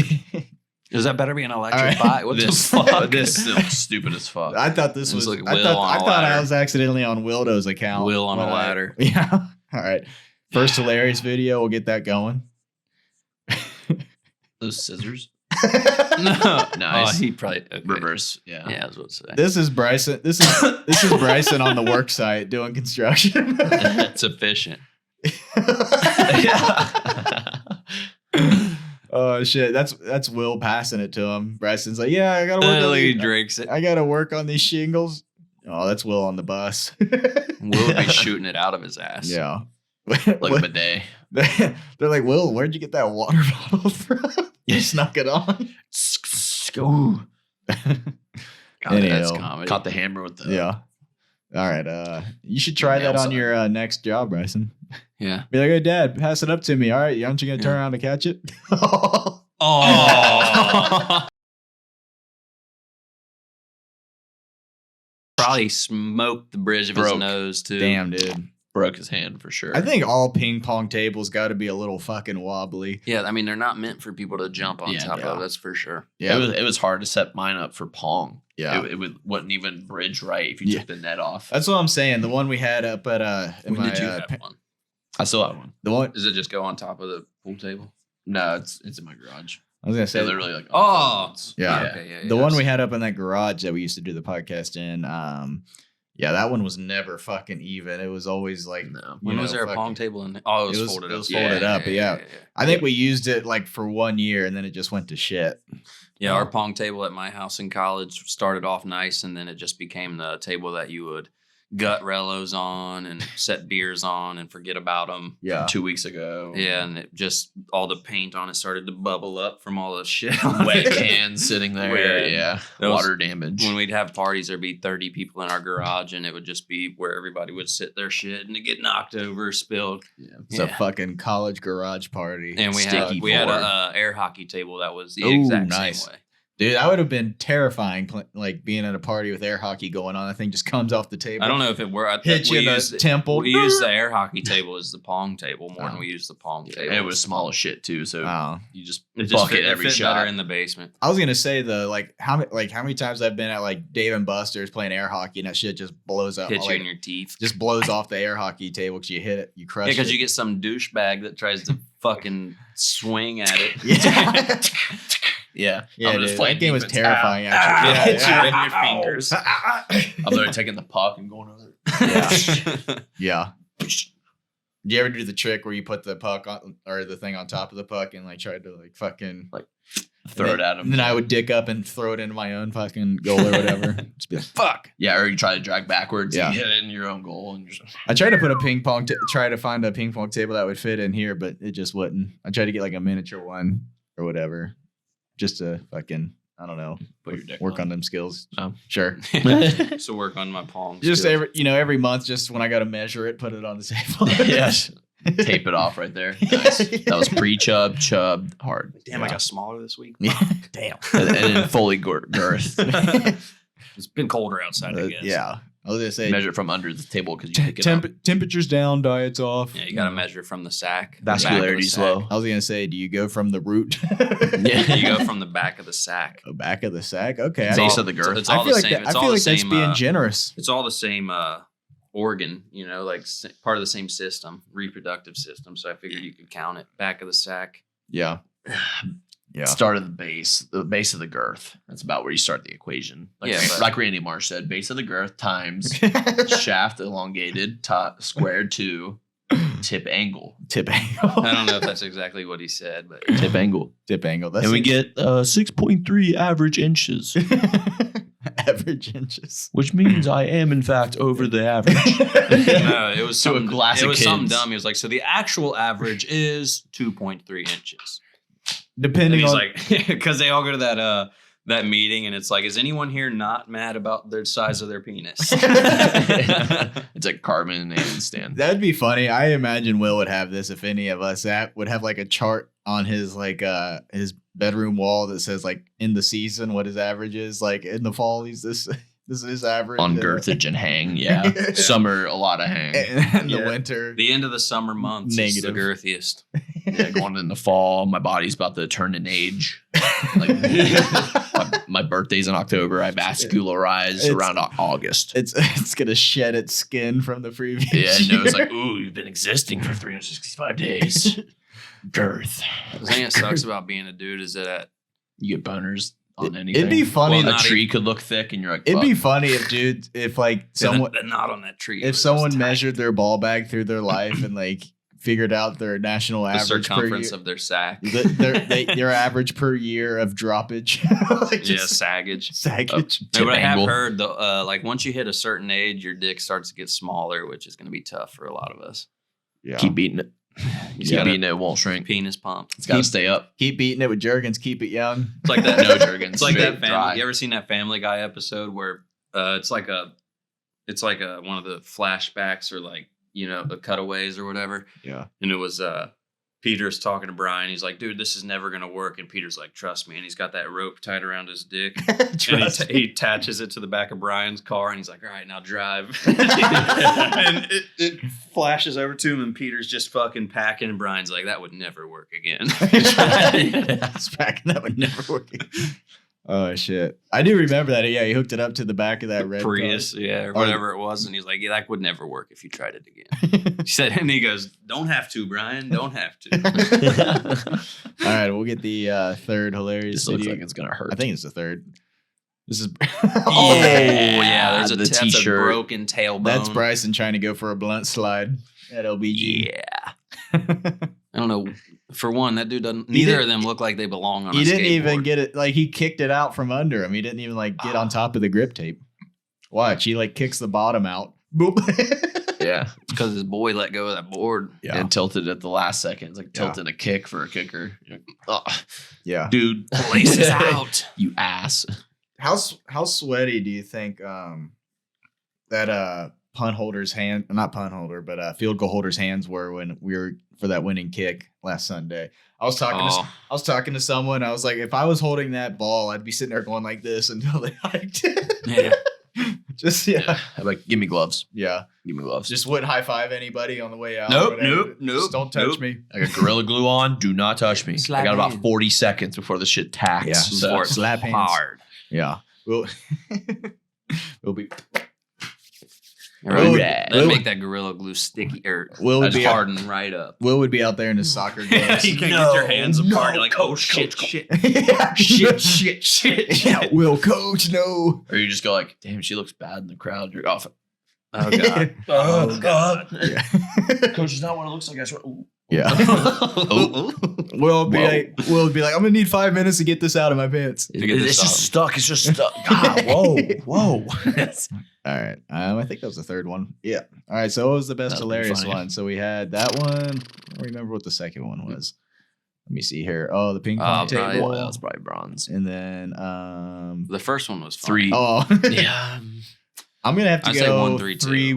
Does that better be an electric All right. bike? What this the fuck? this looks stupid as fuck. I thought this It's was. like I Will thought. on I a thought I ladder. was accidentally on Wildo's account. Will on a when ladder. Yeah. All right. First hilarious video. We'll get that going. Those scissors. No, Nice. Oh, he probably okay. Reverse. Yeah. Yeah, I was about to say. This is Bryson. This is Bryson on the work site doing construction. It's efficient. Oh shit! That's Will passing it to him. Bryson's like, "Yeah, I gotta work. On He these, drinks it. I gotta work on these shingles." Oh, that's Will on the bus. Will would be shooting it out of his ass. Yeah. Like a bidet. They're like, "Will, where'd you get that water bottle from?" You snuck it on. Ooh. God, that's Anyhow. comedy. Caught the hammer with the. Yeah. All right. You should try that on your next job, Bryson. Yeah. Be like, "Hey, Dad, pass it up to me. All right, aren't you gonna turn Yeah. around to catch it?" Oh. Probably smoked the bridge of his Broke. nose too. Damn, dude. Broke his hand for sure. I think all ping pong tables got to be a little fucking wobbly. Yeah, I mean they're not meant for people to jump on Yeah, top yeah. of. That's for sure. it was hard to set mine up for Pong. Yeah. Wouldn't even bridge right if you Yeah. took the net off. That's what I'm saying. The one we had up at in When my, did you have pa- one? I still have one. the one Does it just go on top of the pool table? No, it's in my garage. I was gonna say They're literally like Oh. Yeah. Okay, yeah. the one we had up in that garage that we used to do the podcast in. Yeah, that one was never fucking even. It was always like No. When you was know, there a fucking- pong table in? Oh, it was folded it up. was folded up, but yeah. I think we used it like for 1 year and then it just went to shit. Yeah, our pong table at my house in college started off nice, and then it just became the table that you would gut relos on and set beers on and forget about them. Yeah. 2 weeks ago. Yeah, and it just all the paint on it started to bubble up from all the shit. on Wet it. cans sitting there. Weird. Yeah. That was- Water damage. When we'd have parties, there'd be 30 people in our garage, and it would just be where everybody would sit their shit and it get knocked over, spilled. Yeah. It's a fucking college garage party. And we Sticky had board. a air hockey table that was the Ooh, exact nice. same way. Dude, that would have been terrifying, like being at a party with air hockey going on. That thing just comes off the table. I don't know if it were. I Hit you in the temple. We used the air hockey table as the pong table more than Oh. we used the pong table. It was small as shit too, so Oh. you just It just bucket fit, every it fit shot. better in the basement. I was gonna say how many times I've been at like Dave and Buster's playing air hockey and that shit just blows up, Hit you like, in your teeth. just blows off the air hockey table because you hit it, you crush Yeah, it. because you get some douchebag that tries to fucking swing at it. yeah, Yeah. yeah, I'm just dude, playing that game was defense. terrifying. Ow. Actually, Yeah, hit you in your fingers. I'm literally taking the puck and going over. Yeah. Did you ever do the trick where you put the puck on or the thing on top of the puck and like tried to like fucking Throw it at him. And then I would dick up and throw it into my own fucking goal or whatever. Just be like, fuck. Yeah, or you try to drag backwards Yeah. and hit it in your own goal. And just, I tried to put a ping pong, try to find a ping pong table that would fit in here, but it just wouldn't. I tried to get like a miniature one or whatever, just to fucking, I don't know, Put your dick work on. on them skills. Oh. Sure. So work on my palms. Just too. every month, just when I got to measure it, put it on the table. Yes. Tape it off right there. Nice. That was pre-chub, chubbed, hard. Damn, I got smaller this week. Damn. And then fully girth. It's been colder outside, I guess. Yeah. I was gonna say Measure it from under the table because you pick it up. temperature's down, diet's off. Yeah, you got to measure from the sack. the back of the Vascularity's sack. low. I was gonna say, do you go from the root? Yeah. You go from the back of the sack. The back of the sack. Okay. It's Base all- of the girth. It's I all feel the like same. that, I It's all feel the like that's same. being generous. It's all the same organ, you know, like part of the same system, reproductive system. So I figured you could count it. Back of the sack. Yeah. Yeah. Start of the base of the girth. That's about where you start the equation. Like, Yeah, but- like Randy Marsh said, base of the girth times shaft elongated, top squared to tip angle. Tip angle. I don't know if that's exactly what he said, but Tip angle. Tip angle. That's And we get 6.3 average inches, average inches. which means I am, in fact, over the average. no, it was To a something, class it of was something kids. dumb. He was like, so the actual average is 2.3 inches. And Depending he's on like, because they all go to that meeting, and it's like, is anyone here not mad about the size of their penis? It's like Carmen and Stan. that'd be funny. I imagine Will would have this if any of us that would have like a chart on his his bedroom wall that says like in the season what his average is. Like in the fall, he's this is his average. On and- girthage and hang, yeah. Summer, a lot of hang. And in the Yeah. winter, The end of the summer months is the Negative. girthiest. Yeah, going in the fall, my body's about to turn in age. Like my birthday's in October. I vascularize It's- around August. it's gonna shed its skin from the previous. Yeah, no, it's year. like, ooh, you've been existing for 365 days. Girth. The thing that sucks about being a dude is that You get boners on It'd anything. be funny. Well, A not tree could look thick, and you're like, It'd be fuck. funny if like someone not on that tree. if was someone tight. measured their ball bag through their life and like figured out their national the average per circumference year, of their sack. their average per year of droppage, like Yeah, just saggage. saggage. No, but I have angle. heard the like once you hit a certain age, your dick starts to get smaller, which is going to be tough for a lot of us. Yeah. Keep beating it. You Keep gotta- beating it. It won't shrink. Penis pump. It's got to Keep- stay up. Keep beating it with Jergens. Keep it young. It's like that. No Jergens. It's like that Straight family. dry. You ever seen that Family Guy episode where it's like a one of the flashbacks or like the cutaways or whatever, Yeah. and it was Peter's talking to Brian. He's like, "Dude, this is never gonna work," and Peter's like, "Trust me," and he's got that rope tied around his dick. Trust And me. he attaches it to the back of Brian's car, and he's like, "All right, now drive." And it flashes over to him, and Peter's just fucking packing, and Brian's like, "That would never work again." It's back. That would never work. Oh shit! I do remember that. Yeah, he hooked it up to the back of that red Prius, yeah, or whatever it was, and he's like, "Yeah, that would never work if you tried it again." He said, and he goes, "Don't have to, Brian. Don't have to." All right, we'll get the third hilarious This looks video. like it's gonna hurt. I think it's the third. This is. Oh yeah, there's the that's a t-shirt. broken tailbone. That's Bryson trying to go for a blunt slide at LBG. Yeah, I don't know. For one, that dude doesn't. He Neither didn't- of them look like they belong on. He a didn't even skateboard. get it. Like he kicked it out from under him. He didn't even like get on top of the grip tape. Watch, he like kicks the bottom out. Boop. Yeah. because his boy let go of that board. Yeah. And tilted at the last second. It's like Yeah. tilting a kick for a kicker. You're like, "Ugh, Yeah. dude, Laces out. you ass. How sweaty do you think that punt holder's hand, not punt holder, but field goal holder's hands were when we were for that winning kick last Sunday? I was talking to someone. I was like, if I was holding that ball, I'd be sitting there going like this until they hiked it. Yeah. Just yeah. I'm like, give me gloves. Yeah. Give me gloves. Just wouldn't high five anybody on the way out. or Nope, whatever. nope, nope, Just don't touch nope. me. I got Gorilla Glue on. Do not touch me. Slap I got about hand. 40 seconds before the shit tacks. Yeah. So, Before it slap hands. hard. Yeah. We'll be Right. Will- That'd Will- make that Gorilla Glue sticky or Will would that's be harden right up. Will would be out there in his soccer Yeah, gloves. you can't No, get your hands apart. no, You're like, coach, oh shit, coach, shit, yeah. shit. Yeah, Will, coach, no. or you just go like, damn, she looks bad in the crowd. You're off. Oh god. Oh, God. Yeah. Coach is not what it looks like. I swear. Ooh. Yeah. Oh. Will be Whoa. like, I'm gonna need 5 minutes to get this out of my pants. To get this It's just off. stuck. It's just stuck. God, whoa. All right. I think that was the third one. Yeah. All right. So what was the best That'd be hilarious funny. one? So we had that one. I don't remember what the second one was. Let me see here. Oh, the ping pong probably- table. That was probably bronze. And then The first one was fun. 3. oh Yeah. I'm gonna have to I'd say go 1, 3, 2. 3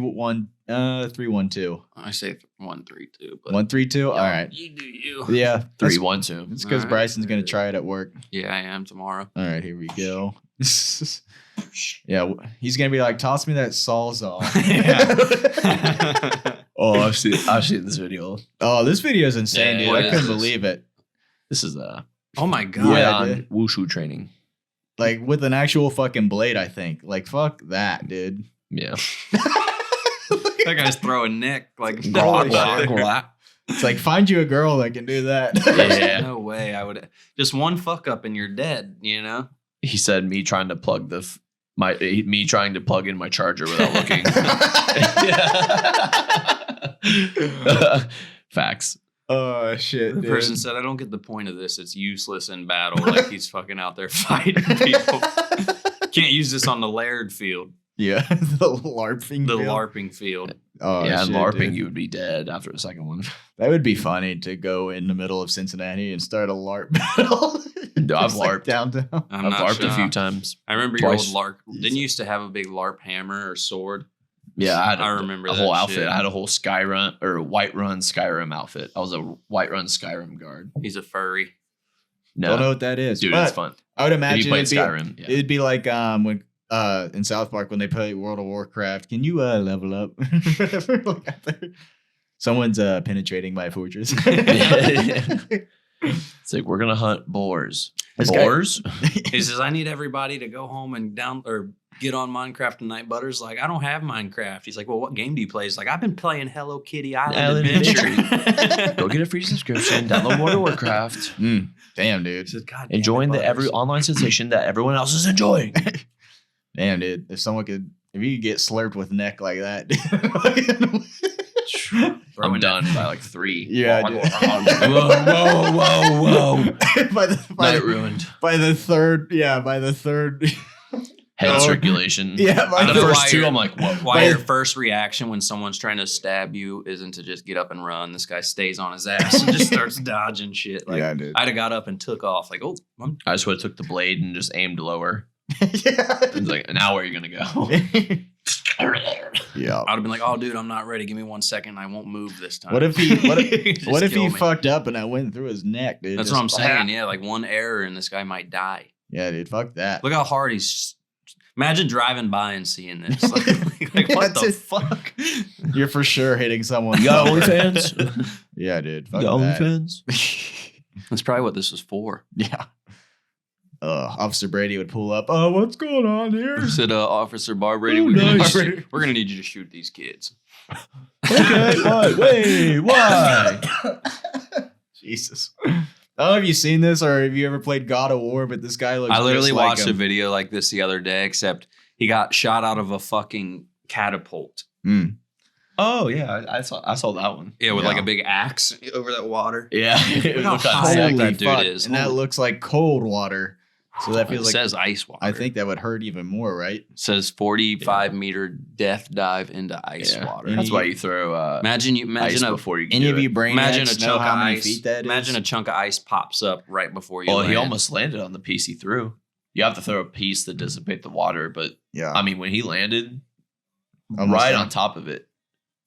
1 2. I say 1, 3, 2. But 1 3 2. All right. You do you. Yeah. 3, that's- 1, 2. It's because All right. Bryson's gonna try it at work. Yeah, I am tomorrow. All right, here we go. Yeah, he's gonna be like, toss me that sawzall. Oh, I've seen this video. Oh, this video is insane, Yeah, dude. what I is couldn't this? believe it. This is Oh my god. Yeah, on dude. wushu training. Like with an actual fucking blade, I think. Like, fuck that, dude. Yeah. That guy's throwing neck like Holy oh, shit. shit. It's like, find you a girl that can do that. Yeah. No way. I would just one fuck up and you're dead, you know? He said me trying to plug me trying to plug in my charger without looking. Facts. Oh shit. The dude. person said, I don't get the point of this. It's useless in battle. Like he's fucking out there fighting people. Can't use this on the Laird field, Yeah, the LARPing. the field. LARPing field. Oh, yeah, and shit, LARPing, dude. you would be dead after the second one. That would be funny to go in the middle of Cincinnati and start a LARP battle. Dude, I've Just, like, LARPed. downtown. I'm I've not LARPed a few shocked. times. I remember Twice. your old LARP. Didn't you used to have a big LARP hammer or sword? Yeah, I remember a that whole outfit. shit. I had a whole Skyrun or Whiterun Skyrim outfit. I was a Whiterun Skyrim guard. He's a furry. No, Don't know what that is. dude, but it's fun. I would If imagine you played it'd be, Skyrim, yeah. it'd be like when in South Park when they play World of Warcraft. Can you level up? Like out there. Someone's penetrating my fortress. It's like we're gonna hunt boars. This guy- Boars? He says, I need everybody to go home and get on Minecraft tonight. Butter's like, I don't have Minecraft. He's like, well, what game do you play? He's like, I've been playing Hello Kitty Island Island Adventure. Go get a free subscription. Download World of Warcraft. Damn, He dude. said, God damn Enjoying it, the every Butters." online sensation that everyone else is enjoying. Damn, dude. If you could get slurped with neck like that, I'm Throwing done by like 3. Yeah, Oh, dude. whoa. by Night the ruined. by the third Head Oh. circulation. yeah, by I The don't know first why 2, you're- I'm like, what? Why By- your first reaction when someone's trying to stab you isn't to just get up and run. This guy stays on his ass and just starts dodging shit. Like yeah, dude. I'd have got up and took off. Like, oh, I'm I just would have took the blade and just aimed lower. yeah. It's like, now where are you gonna go? Yeah. I'd have been like, oh, dude, I'm not ready. Give me 1 second. I won't move this time. What if he what Just if kill he me. fucked up and I went through his neck, dude? That's Just- what I'm saying. Yeah, like one error and this guy might die. Yeah, dude. Fuck that. Look how hard he's. Imagine driving by and seeing this. Like Yeah, what the just- fuck? You're for sure hitting someone. You got OnlyFans? Yeah, dude. Fuck You got that. OnlyFans? That's probably what this was for. Yeah. Officer Brady would pull up. Oh, what's going on here? Said Officer Barbrady, Oh, we're nice. gonna need you to shoot these kids. Okay, why? Wait, why? Jesus. I don't know if you've seen this or have you ever played God of War, but this guy looks I literally just like watched a him. video like this the other day, except he got shot out of a fucking catapult. Mm. Oh yeah, I saw that one. Yeah, with Yeah. like a big axe over that water. Yeah, it how looked kinda high sick. up Holy that dude fuck. is. And that Holy- looks like cold water. So that feels it like says ice water. I think that would hurt even more, right? It says 45-meter death dive into ice Yeah. water. That's why you throw Imagine ice a before you Any do of it. you brainiacs imagine a know chunk how of many ice. feet that is? Imagine a chunk of ice pops up right before you. Well, he land. almost landed on the piece he threw. You have to throw a piece to dissipate the water, but Yeah. I mean, when he landed, Almost right done. on top of it,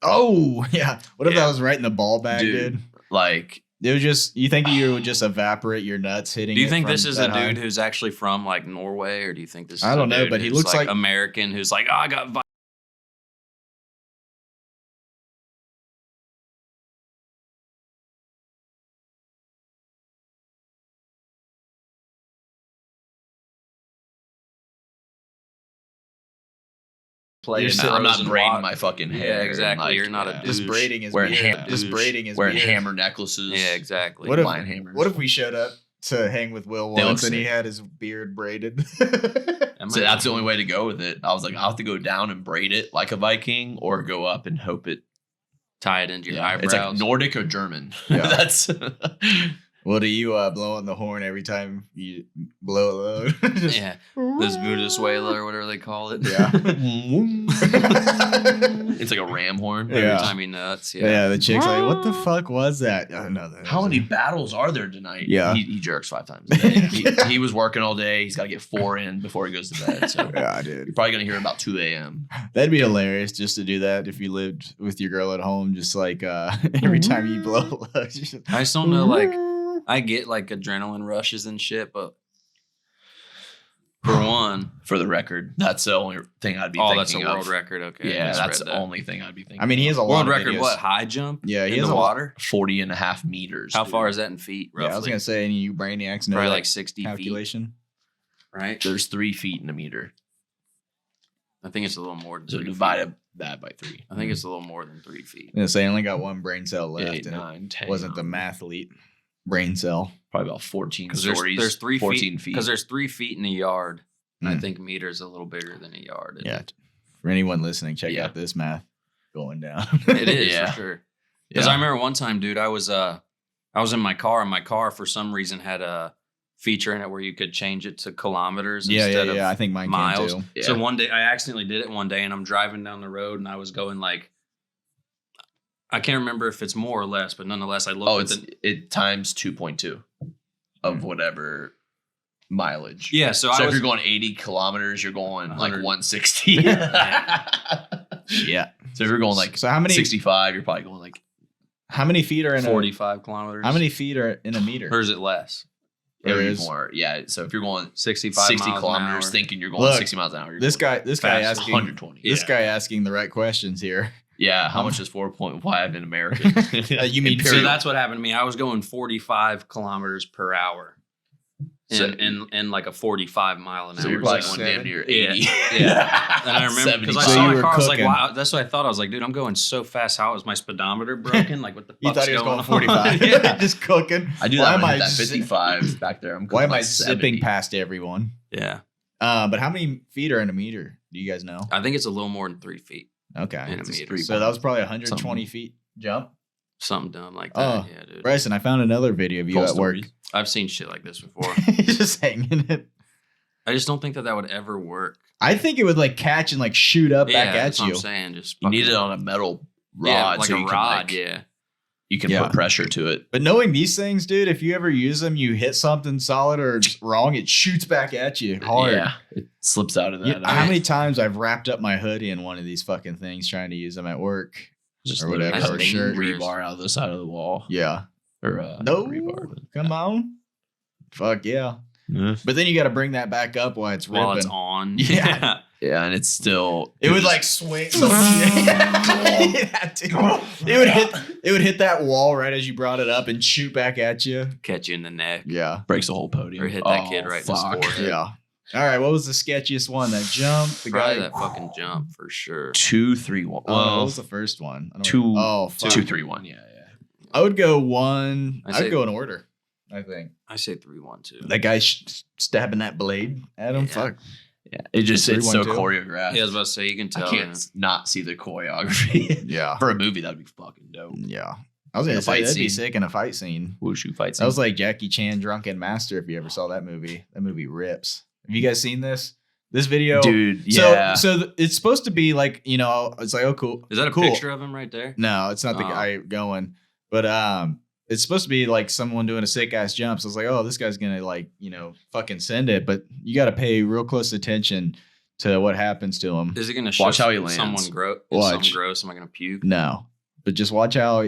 Oh, yeah. What if Yeah. that was right in the ball bag, dude? like It was just, you think you would just evaporate your nuts hitting Do you it think from this is a that high? dude who's actually from like Norway, or do you think this is I don't a know, dude but he who's, looks like- American who's like, oh, I got played in I'm not frozen braiding water. my fucking Yeah, hair. and, exactly. like, You're not a yeah. dude. Just braiding his Wearing beard. ham- Just braiding his wearing beard. hammer necklaces. Yeah, exactly. What if- Lion hammers. What if we showed up to hang with Will They once look and he sick. had his beard braided? That So might- that's the only way to go with it. I was like, I'll have to go down and braid it like a Viking, or go up and hope it. tie it into your Yeah, eyebrows. it's like Nordic or German. Yeah. That's Well, do you blow on the horn every time you blow a load? Just- yeah, this Venezuela or whatever they call it. Yeah. it's like a ram horn. Every Yeah. time he nuts. Yeah. Yeah. The chick's like, what the fuck was that? Oh, no, that How was many a- battles are there tonight? Yeah. He jerks 5 times a day. he was working all day. He's got to get 4 in before he goes to bed. So Yeah, dude. you're probably going to hear about 2 a.m. That'd be hilarious just to do that if you lived with your girl at home. Just like every time you blow a load. you just- I just don't know. Like, I get like adrenaline rushes and shit, but for one, For the record, that's the only thing I'd be oh, thinking that's a of. world record. Okay, I Yeah, misread that's the that. only thing I'd be thinking I mean, he has a lot world of record. videos. What, high jump? Yeah, he in has the a lot. water. 40 and a half meters. How dude. far is that in feet? Roughly? Yeah, I was gonna say, any you brainiacs know probably that like 60 feet, calculation. right? There's 3 feet in a meter. I think it's a little more than So 3 feet. divide it that by 3. I think it's a little more than 3 feet. I'm gonna say I only got one brain cell left. 8, and 9, 10. it wasn't the mathlete brain cell. Probably about 14 Because stories. there's 3 14 feet. Because there's 3 feet in a yard. And I Mm. think meter's a little bigger than a yard. isn't Yeah. it? For anyone listening, check Yeah. out this math going down. It is Yeah. for sure. Because I remember one time, dude, I was in my car, and my car for some reason had a feature in it where you could change it to kilometers instead of I think mine miles. can too. Yeah. So one day I accidentally did it one day, and I'm driving down the road, and I was going like, I can't remember if it's more or less, but nonetheless, I looked at it times 2.2 of whatever mileage. yeah. So So I if was you're going 80 kilometers, you're going like 100. 160. Yeah. So if you're going like So how many 65, you're probably going like feet are in 45 kilometers. How many feet are in a meter? Or is it less? There maybe is. more. Yeah. So if you're going 65 60 miles kilometers, an hour. thinking you're going Look, 60 miles an hour, you're This going guy fast, asking 120. this guy asking the right questions here. Yeah. How much is 4.5 in American? You mean So Period. that's what happened to me. I was going 45 kilometers per hour So- in like a 45 mile an So hour you're probably zone. going damn near Yeah. 80. Yeah. And I remember because I 75. So saw you my were car, I was like, cooking. wow, that's what I thought. I was like, dude, I'm going so fast. How is my speedometer broken? Like, what the You fuck's thought he was going on? 45. Yeah. Just cooking. I do Why that am when I I hit that zip- 55 back there. I'm Why am going I like zipping 70. past everyone? Yeah. But how many feet are in a meter? Do you guys know? I think it's a little more than 3 feet Okay. in a It's just meter. 3 So that was probably 120 Something. feet jump. Something dumb like Oh. that. Yeah, dude. Bryson, I found another video of you Cool at work. stories. I've seen shit like this before. You're just hanging it. I just don't think that would ever work. I think it would like catch and like shoot up back that's at what you. I'm saying. Just You need fucking- it on a metal rod. yeah, like so a you rod. Can, like, Yeah. You can Yeah. put pressure to it. But knowing these things, dude, if you ever use them, you hit something solid or it's wrong, it shoots back at you hard. Yeah. It slips out of that. You- how many times I've wrapped up my hoodie in one of these fucking things trying to use them at work? Just or literally whatever, cut or shirt. rebar out of the side of the wall. Yeah. Or No. rebar. but- Come on. Fuck yeah. Yeah. But then you got to bring that back up while it's ripping. While it's on. Yeah. Yeah, and it's still. It would like swing. It would hit that wall right as you brought it up and shoot back at you. Catch you in the neck. Yeah. breaks the whole podium. Or hit that kid right in the fuck. forehead. Yeah. All right. What was the sketchiest one? That jump? The Probably guy. that fucking jump for sure. 2, 3, 1. Oh, what Well, was the first one? I don't 2. remember. Oh, fuck. 2, 3, 1. Yeah, yeah. I would go one. I say- I'd go in order. I think I say 3-1-2. that guy stabbing that blade at him. Yeah. Fuck. Yeah, it just Three, it's one, so two. choreographed. Yeah, I was about to say you can I tell. can't not see the choreography Yeah. for a movie. That'd be fucking dope. Yeah. I was gonna In a say fight that'd be scene. sick in a fight scene. Wushu fight That was like Jackie Chan Drunken Master. If you ever saw that movie rips. Have you guys seen this? This video, dude. Yeah, So it's supposed to be like it's like, oh cool. Is that a cool. picture of him right there? No, it's not the Oh. guy going, but it's supposed to be like someone doing a sick ass jump. So it's like, oh, this guy's gonna like fucking send it, but you got to pay real close attention to what happens to him. Is it going to show Watch how he lands. someone gross? Watch. Something gross? Am I going to puke? No, but just watch how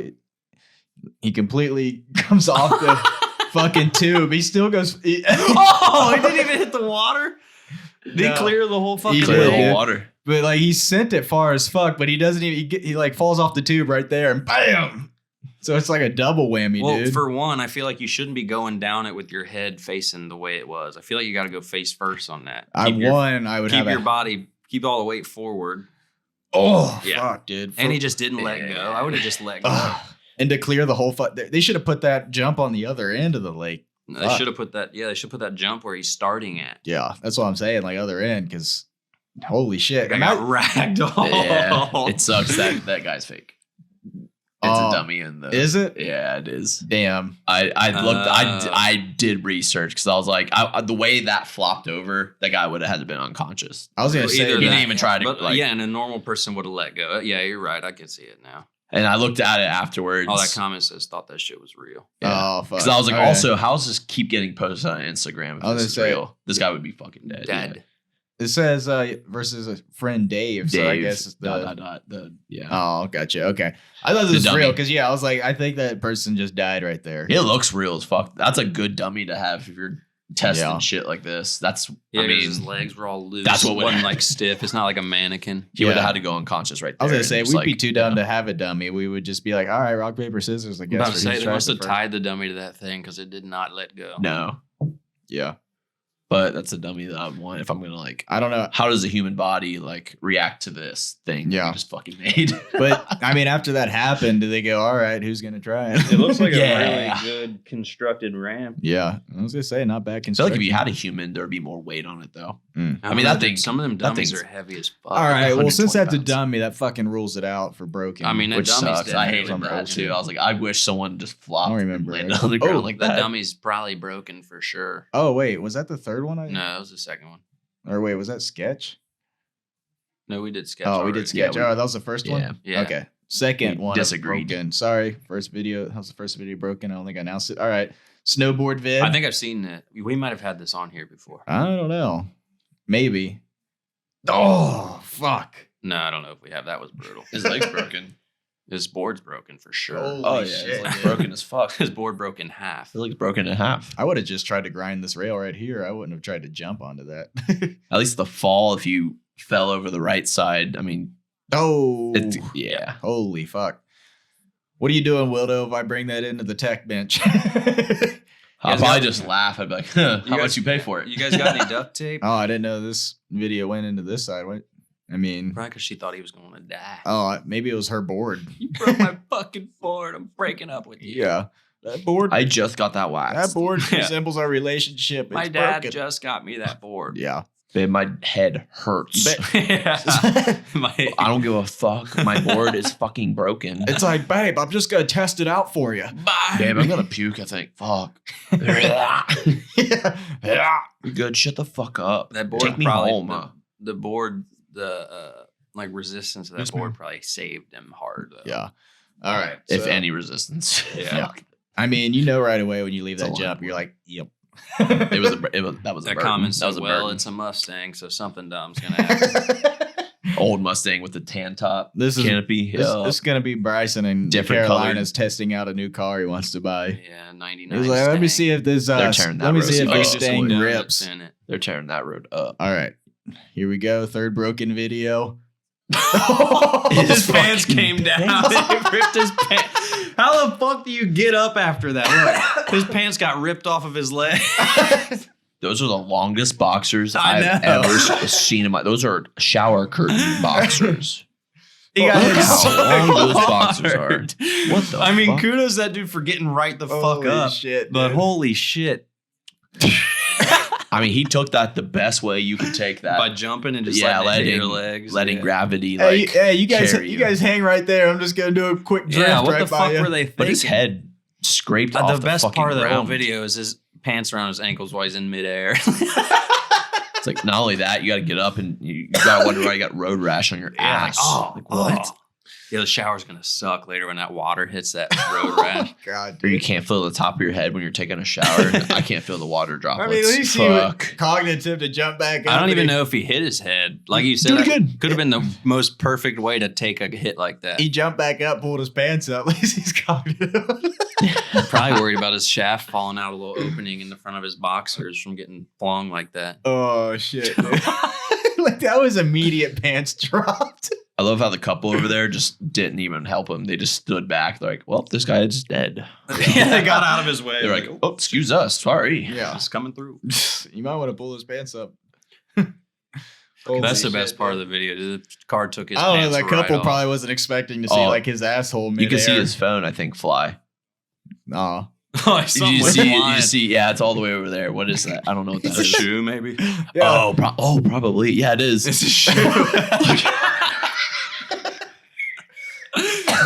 he completely comes off the fucking tube. He still goes. Oh, he didn't even hit the water? Did he No. clear the whole fucking He clear did, the thing? whole dude. water. But like he sent it far as fuck, but he doesn't even. He like falls off the tube right there, and bam. So it's like a double whammy, Well, dude. for one, I feel like you shouldn't be going down it with your head facing the way it was. I feel like you got to go face first on that. I would Keep have your a, body, keep all the weight forward. Oh Yeah. fuck, dude. And he just didn't let go. I would have just let go. Ugh. And to clear the whole fuck, they should have put that jump on the other end of the lake. They Fuck. should have put that. Yeah, they should put that jump where he's starting at. Yeah, that's what I'm saying, like other end, because holy shit. I got ragged all. Yeah, it sucks that that guy's fake. It's Oh, a dummy in the. Is it? Yeah, it is. Damn. I looked. I did research because I was like, the way that flopped over, that guy would have had to been unconscious. I was gonna Well, say either he that. didn't even try to, But, like- yeah, and a normal person would have let go. Yeah, you're right. I can see it now. And I looked at it afterwards. All that comment says thought that shit was real. Oh fuck. Because I was like, Okay. also, how's this keep getting posted on Instagram? If I was this is gonna say- real, this guy would be fucking dead. Dead. It says versus a friend Dave. So I guess it's the. yeah. Oh, gotcha. Okay. I thought The this was real dummy. because I was like, I think that person just died right there. It looks real as fuck. That's a good dummy to have if you're testing Yeah. shit like this. That's Yeah, I 'cause mean, his legs were all loose. that's what would wasn't happen. like stiff. It's not like a mannequin. he would have Yeah. had to go unconscious right I there. was gonna and say just, we'd be like, too dumb to have a dummy. We would just be like, all right, rock paper scissors. I I'm guess. about to for say who they tries must it have first. tied the dummy to that thing because it did not let go. No. Yeah. But that's a dummy that I want. If I'm gonna like, I don't know. how does the human body like react to this thing? Yeah. We just fucking made. But I mean, after that happened, do they go, all right, who's going to try it? It looks like Yeah. a really good constructed ramp. Yeah. I was going to say, not bad I feel like construction. if you had a human, there'd be more weight on it though. I mean, mean, that thing- some of them that dummies thing's- are heavy as fuck. All right. Well, since 120 that's a pounds. dummy, that fucking rules it out for broken. I mean, that Which dummy's sucks. dead. I hated From that old too. shit. I was like, I wish someone just flopped. I don't remember and it. landed on the ground Oh, like That that. dummy's probably broken for sure. Oh, wait. Was that the third one? No, that was the second one. Or wait, was that sketch? No, we did sketch. Oh, we already. did sketch. Yeah, Oh, that was the first Yeah. one? Yeah. Okay. Second We one. disagreed. Broken. Sorry. First video. That was the first video broken. I don't think I announced it. All right. Snowboard vid. I think I've seen it. We might have had this on here before. I don't know. Maybe. Oh, fuck. No, I don't know if we have. That was brutal. His leg's broken. His board's broken for sure. Holy Oh yeah, shit. his leg's broken as fuck. His board broke in half. His leg's broken in half. I would have just tried to grind this rail right here. I wouldn't have tried to jump onto that. At least the fall, if you fell over the right side, I mean, Oh, yeah. holy fuck. What are you doing, Wildo, if I bring that into the tech bench? I'll guys probably got- just laugh. I'd be like, huh, how guys- much you pay for it? You guys got any duct tape? Oh, I didn't know this video went into this side. What? I mean, Probably because she thought he was going to die. oh, maybe it was her board. You broke my fucking board. I'm breaking up with you. Yeah. That board, I just got that waxed. that board Yeah. resembles our relationship. My It's dad broken. just got me that board. Yeah. Babe, my head hurts. Yeah. I don't give a fuck. My board is fucking broken. It's like, babe, I'm just going to test it out for you. Bye. Babe, I'm gonna puke. I think. Fuck. yeah. You're good. Shut the fuck up. That board Take me probably home. the board like resistance of that Yes, board ma'am. probably saved him hard though. Yeah. All right. If so- any resistance. Yeah. I mean, you know right away when you leave It's a that lot. jump, you're like, yep. It was that was a That burden. comment That was said, a well, burden. it's a Mustang, so something dumb's gonna happen. Old Mustang with the tan top. This is canopy. this, Yeah. this is gonna be Bryson in Different Carolina's testing out a new car he wants to buy. Yeah, 99. He's like, let me see if this They're tearing that let me road see if up. this Oh, thing just rips. In it. They're tearing that road up. All right, here we go. Third broken video. His pants fucking came down. He ripped his pants. How the fuck do you get up after that? Look, his pants got ripped off of his leg. Those are the longest boxers I I've know. ever seen in my. Those are shower curtain boxers. He got Look his how so long those hard. boxers are. What the? I mean, fuck? kudos to that dude for getting right the fuck Holy up. shit, But dude. holy shit. I mean, he took that the best way you could take that. By jumping and just yeah, letting it hit letting your legs. letting yeah. gravity Hey, like. hey, you guys, carry you guys hang right there. I'm just gonna do a quick drift Yeah, what right the by fuck you. were they thinking? But his head scraped off The best fucking part of the whole ground. video is his pants around his ankles while he's in midair. It's like not only that, you got to get up and you got to wonder why you got road rash on your ass. Like, what? Yeah, the shower's gonna suck later when that water hits that road rash. God, Or you dude. can't feel the top of your head when you're taking a shower. I can't feel the water droplets. I mean, at least he was Fuck. cognitive to jump back. I up don't and even he- know if he hit his head. Like you said, Do it that again. could have been the most perfect way to take a hit like that. He jumped back up, pulled his pants up. At least he's cognitive. Probably worried about his shaft falling out a little opening in the front of his boxers from getting flung like that. Oh shit! Dude. Like that was immediate pants dropped. I love how the couple over there just didn't even help him. They just stood back. They're like, well, this guy is dead. Yeah, they got out of his way. They're like, oh, excuse us. Sorry. Yeah, it's coming through. you might want to pull his pants up. That's the best part of the video. The car took his I don't know. pants That right couple off. probably wasn't expecting to see Oh. like his asshole. You can see midair. his phone, I think, fly. Aw. Oh, Did something you was see? flying. You see? Yeah, it's all the way over there. What is that? I don't know what that It's a is. shoe, maybe. Yeah. Oh, probably. Yeah, it is. It's a shoe.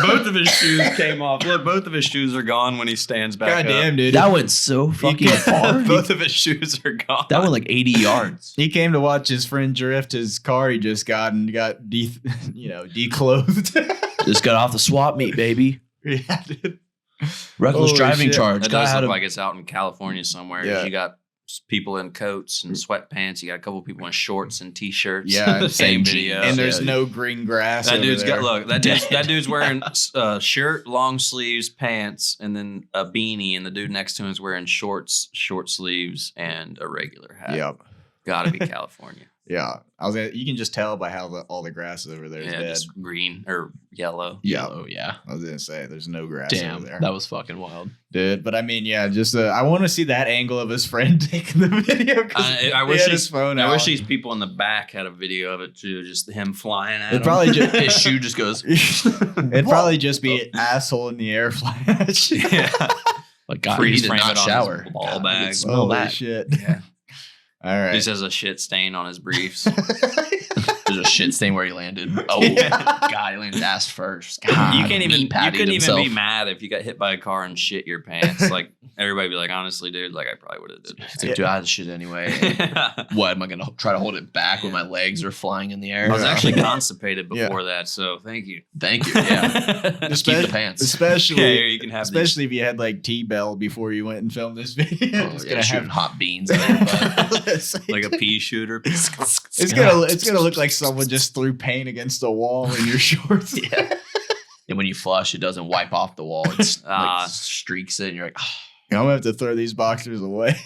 Both of his shoes came off. Look, both of his shoes are gone when he stands back God damn, up. dude. That went so fucking far. Both of his shoes are gone. That went like 80 yards. He came to watch his friend drift his car he just got and got declothed. Just got off the swap meet, baby. Yeah, dude. Reckless Holy driving shit. charge. That Guy does had look a- like it's out in California somewhere. Yeah. You got people in coats and sweatpants. You got a couple people in shorts and t-shirts. Yeah, the same same video. And there's Yeah. no green grass. that over dude's there. got look. That dude's wearing shirt, long sleeves, pants, and then a beanie. And the dude next to him is wearing shorts, short sleeves, and a regular hat. Yep. Gotta be California. Yeah, you can just tell by how all the grass over there is Yeah, dead. just green or yellow. Yellow, yeah. I was gonna say there's no grass over Damn, there. that was fucking wild. Dude, but I mean, yeah, just I want to see that angle of his friend taking the video. 'Cause I he wish had these- his phone I out. wish these people in the back had a video of it too, just him flying at It'd him. probably just His shoe just goes it'd probably just be asshole in the air flash. yeah. like, God, he Freeze did frame not it on his shower. ball God, I bag. could smell Holy that. shit! Yeah. All right. He just has a shit stain on his briefs. There's a shit stain where he landed. Oh, Yeah. God, he landed ass first. God, you couldn't meat patted even himself. be mad if you got hit by a car and shit your pants. Like everybody be like, honestly, dude, like I probably would have did It's like, dude, I had shit anyway. that. What am I gonna try to hold it back when my legs are flying in the air? I was Yeah. actually constipated Yeah. before that, so thank you. Thank you. Yeah, just keep the pants. Especially, Yeah, here you can have these. especially if you had like T-Bell before you went and filmed this video. Oh, it's yeah, gonna shooting have hot beans. Out of your butt. like a pea shooter. it's gonna look like someone just threw paint against the wall in your shorts. Yeah. And when you flush, it doesn't wipe off the wall. It's Ah. like streaks it, and you're like, I'm gonna have to throw these boxers away.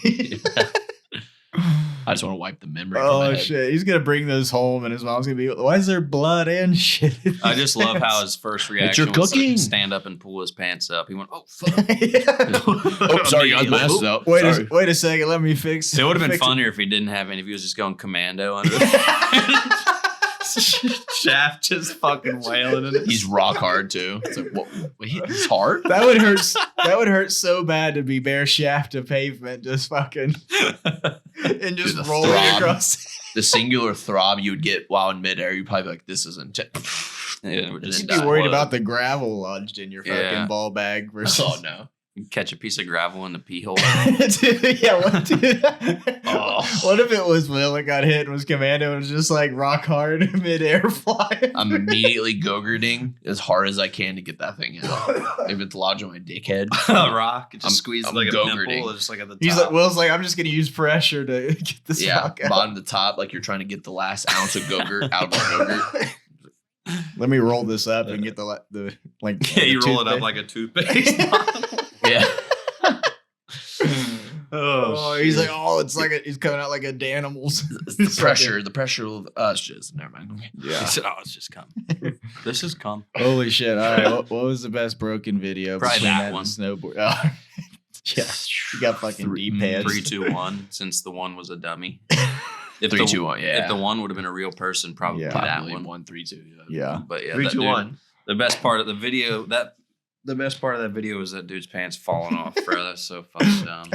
I just want to wipe the memory. from my Oh head. shit! He's gonna bring those home, and his mom's gonna be, "Why is there blood and shit?" in I just these love how pants?" his first your reaction was cooking. like stand up and pull his pants up. He went, "Oh fuck!" Oh, sorry, guys, my ass is out. Wait, Sorry. wait a second. Let me fix. It would have been fix it. funnier if he didn't have any. If he was just going commando under the shaft, just fucking wailing in it. He's rock hard too. It's like, what? Wait, he's hard. That would hurt. That would hurt so bad to be bare shaft of pavement, just fucking and just Dude, the rolling throb. across. The singular throb you would get while in midair, you'd probably be like, "This isn't." Yeah, it would just You'd Just be worried explode. about the gravel lodged in your fucking Yeah. ball bag versus. Oh no! Catch a piece of gravel in the pee hole. Dude, yeah, Oh. what if it was Will that got hit and was commando and was just like rock hard midair flying? I'm immediately go-gurting as hard as I can to get that thing out. If it's lodged on my dickhead, A rock, it just I'm- squeezed I'm like a go-gurting. pimple, just like at the top. He's like, Will's like, I'm just gonna use pressure to get this yeah, rock out. bottom to top, like you're trying to get the last ounce of go-gurt out of my go-gurt. Let me roll this up and get the like. yeah, you roll it toothpick. up like a toothpaste. Yeah, Oh, he's like, oh, it's like he's coming out like a Danimals. the pressure of us just never mind. Okay. He Yeah. said, "Oh, it's just cum. This is cum." Holy shit! All right, what was the best broken video? Probably between that and one. Snowboard. Oh. Yeah, you got fucking Three- D-pads. 3, 2, 1. Since the one was a dummy. If 3, the, 2, 1. Yeah, If the one would have been a real person, probably Yeah. that probably one. 1, 3, 2. Yeah. But yeah, 3, that 2, dude- 1. The best part of the video the best part of that video was that dude's pants falling off, bro. That's so fucking dumb.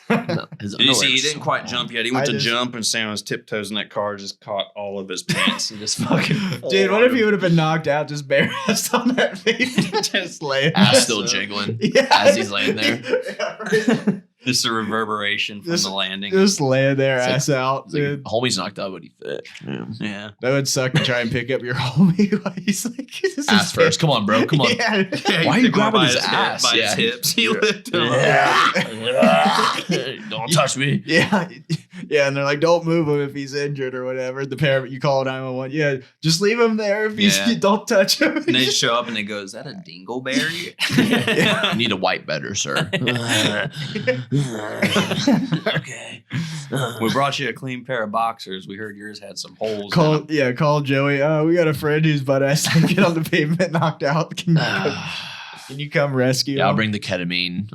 No, his Did you see? underwear He is didn't so quite long. jump yet. He went I to just- jump and stand on his tiptoes, and that car just caught all of his pants and just fucking. Dude, what if he would have been knocked out just bare ass on that pavement, just laying Ass still So- jiggling yeah. as he's laying there. Yeah, right. Just a reverberation from Just- the landing. Just laying there, It's like- ass out, It's like, dude. homie's knocked out, but he fit. Yeah. Yeah. That would suck to try and pick up your homie. While he's like, this is Ass first. Come on, bro. Come on. Yeah. Why are you picked him up grabbing by his ass? By Yeah. his hips. He lifted him up. Yeah. Don't touch me. Yeah, yeah, and they're like, "Don't move him if he's injured or whatever." The parent, you call 911. Yeah, just leave him there if he's. Yeah. Don't touch him. And they show up and they go, "Is that a dingleberry?" You need to wipe better, sir. Okay. We brought you a clean pair of boxers. We heard yours had some holes. call Joey. We got a friend whose butt ass to get on the pavement, knocked out. Can you come rescue? Yeah, I'll him? bring the ketamine.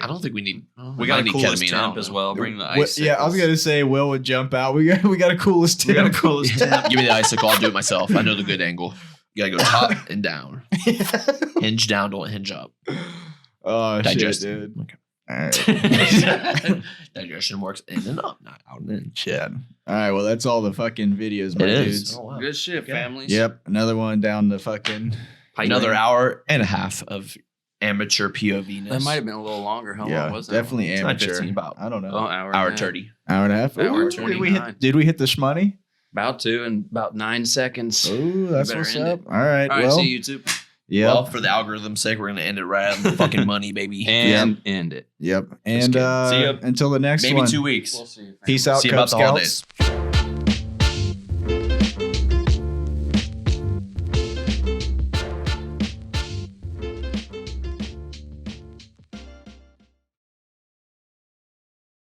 I don't think we need. We got I a need coolest ketamine, I don't temp as know. well. Bring the What- ice. yeah, I was gonna say Will would jump out. We got a coolest. We got a tip. coolest temp. Give me the icicle. I'll do it myself. I know the good angle. You gotta go top and down. Hinge down, don't hinge up. Oh Digest. shit, dude. Okay. All right. Digestion works in and up, not out and in. Shit. All right. Well, that's all the fucking videos, my It dudes. is. Oh, wow. Good shit, families. Yep. Another one down the fucking. Another hour and a half of amateur POV. That might have been a little longer. How Yeah, long was that? definitely It's not amateur. 15, about- I don't know. Oh, hour. hour and a half. 30. Hour and a half. Hour Ooh, 29. did we hit the shmoney? About to in about 9 seconds. Oh, that's better what's end up. it. All right. All right, well, see you YouTube. yep. Well, for the algorithm's sake, we're gonna end it right on the fucking money, baby. And end it. Yep. And kidding. See ya. until the next Maybe one. 2 weeks. see you. Peace out, See you Cub about the Scouts. holidays.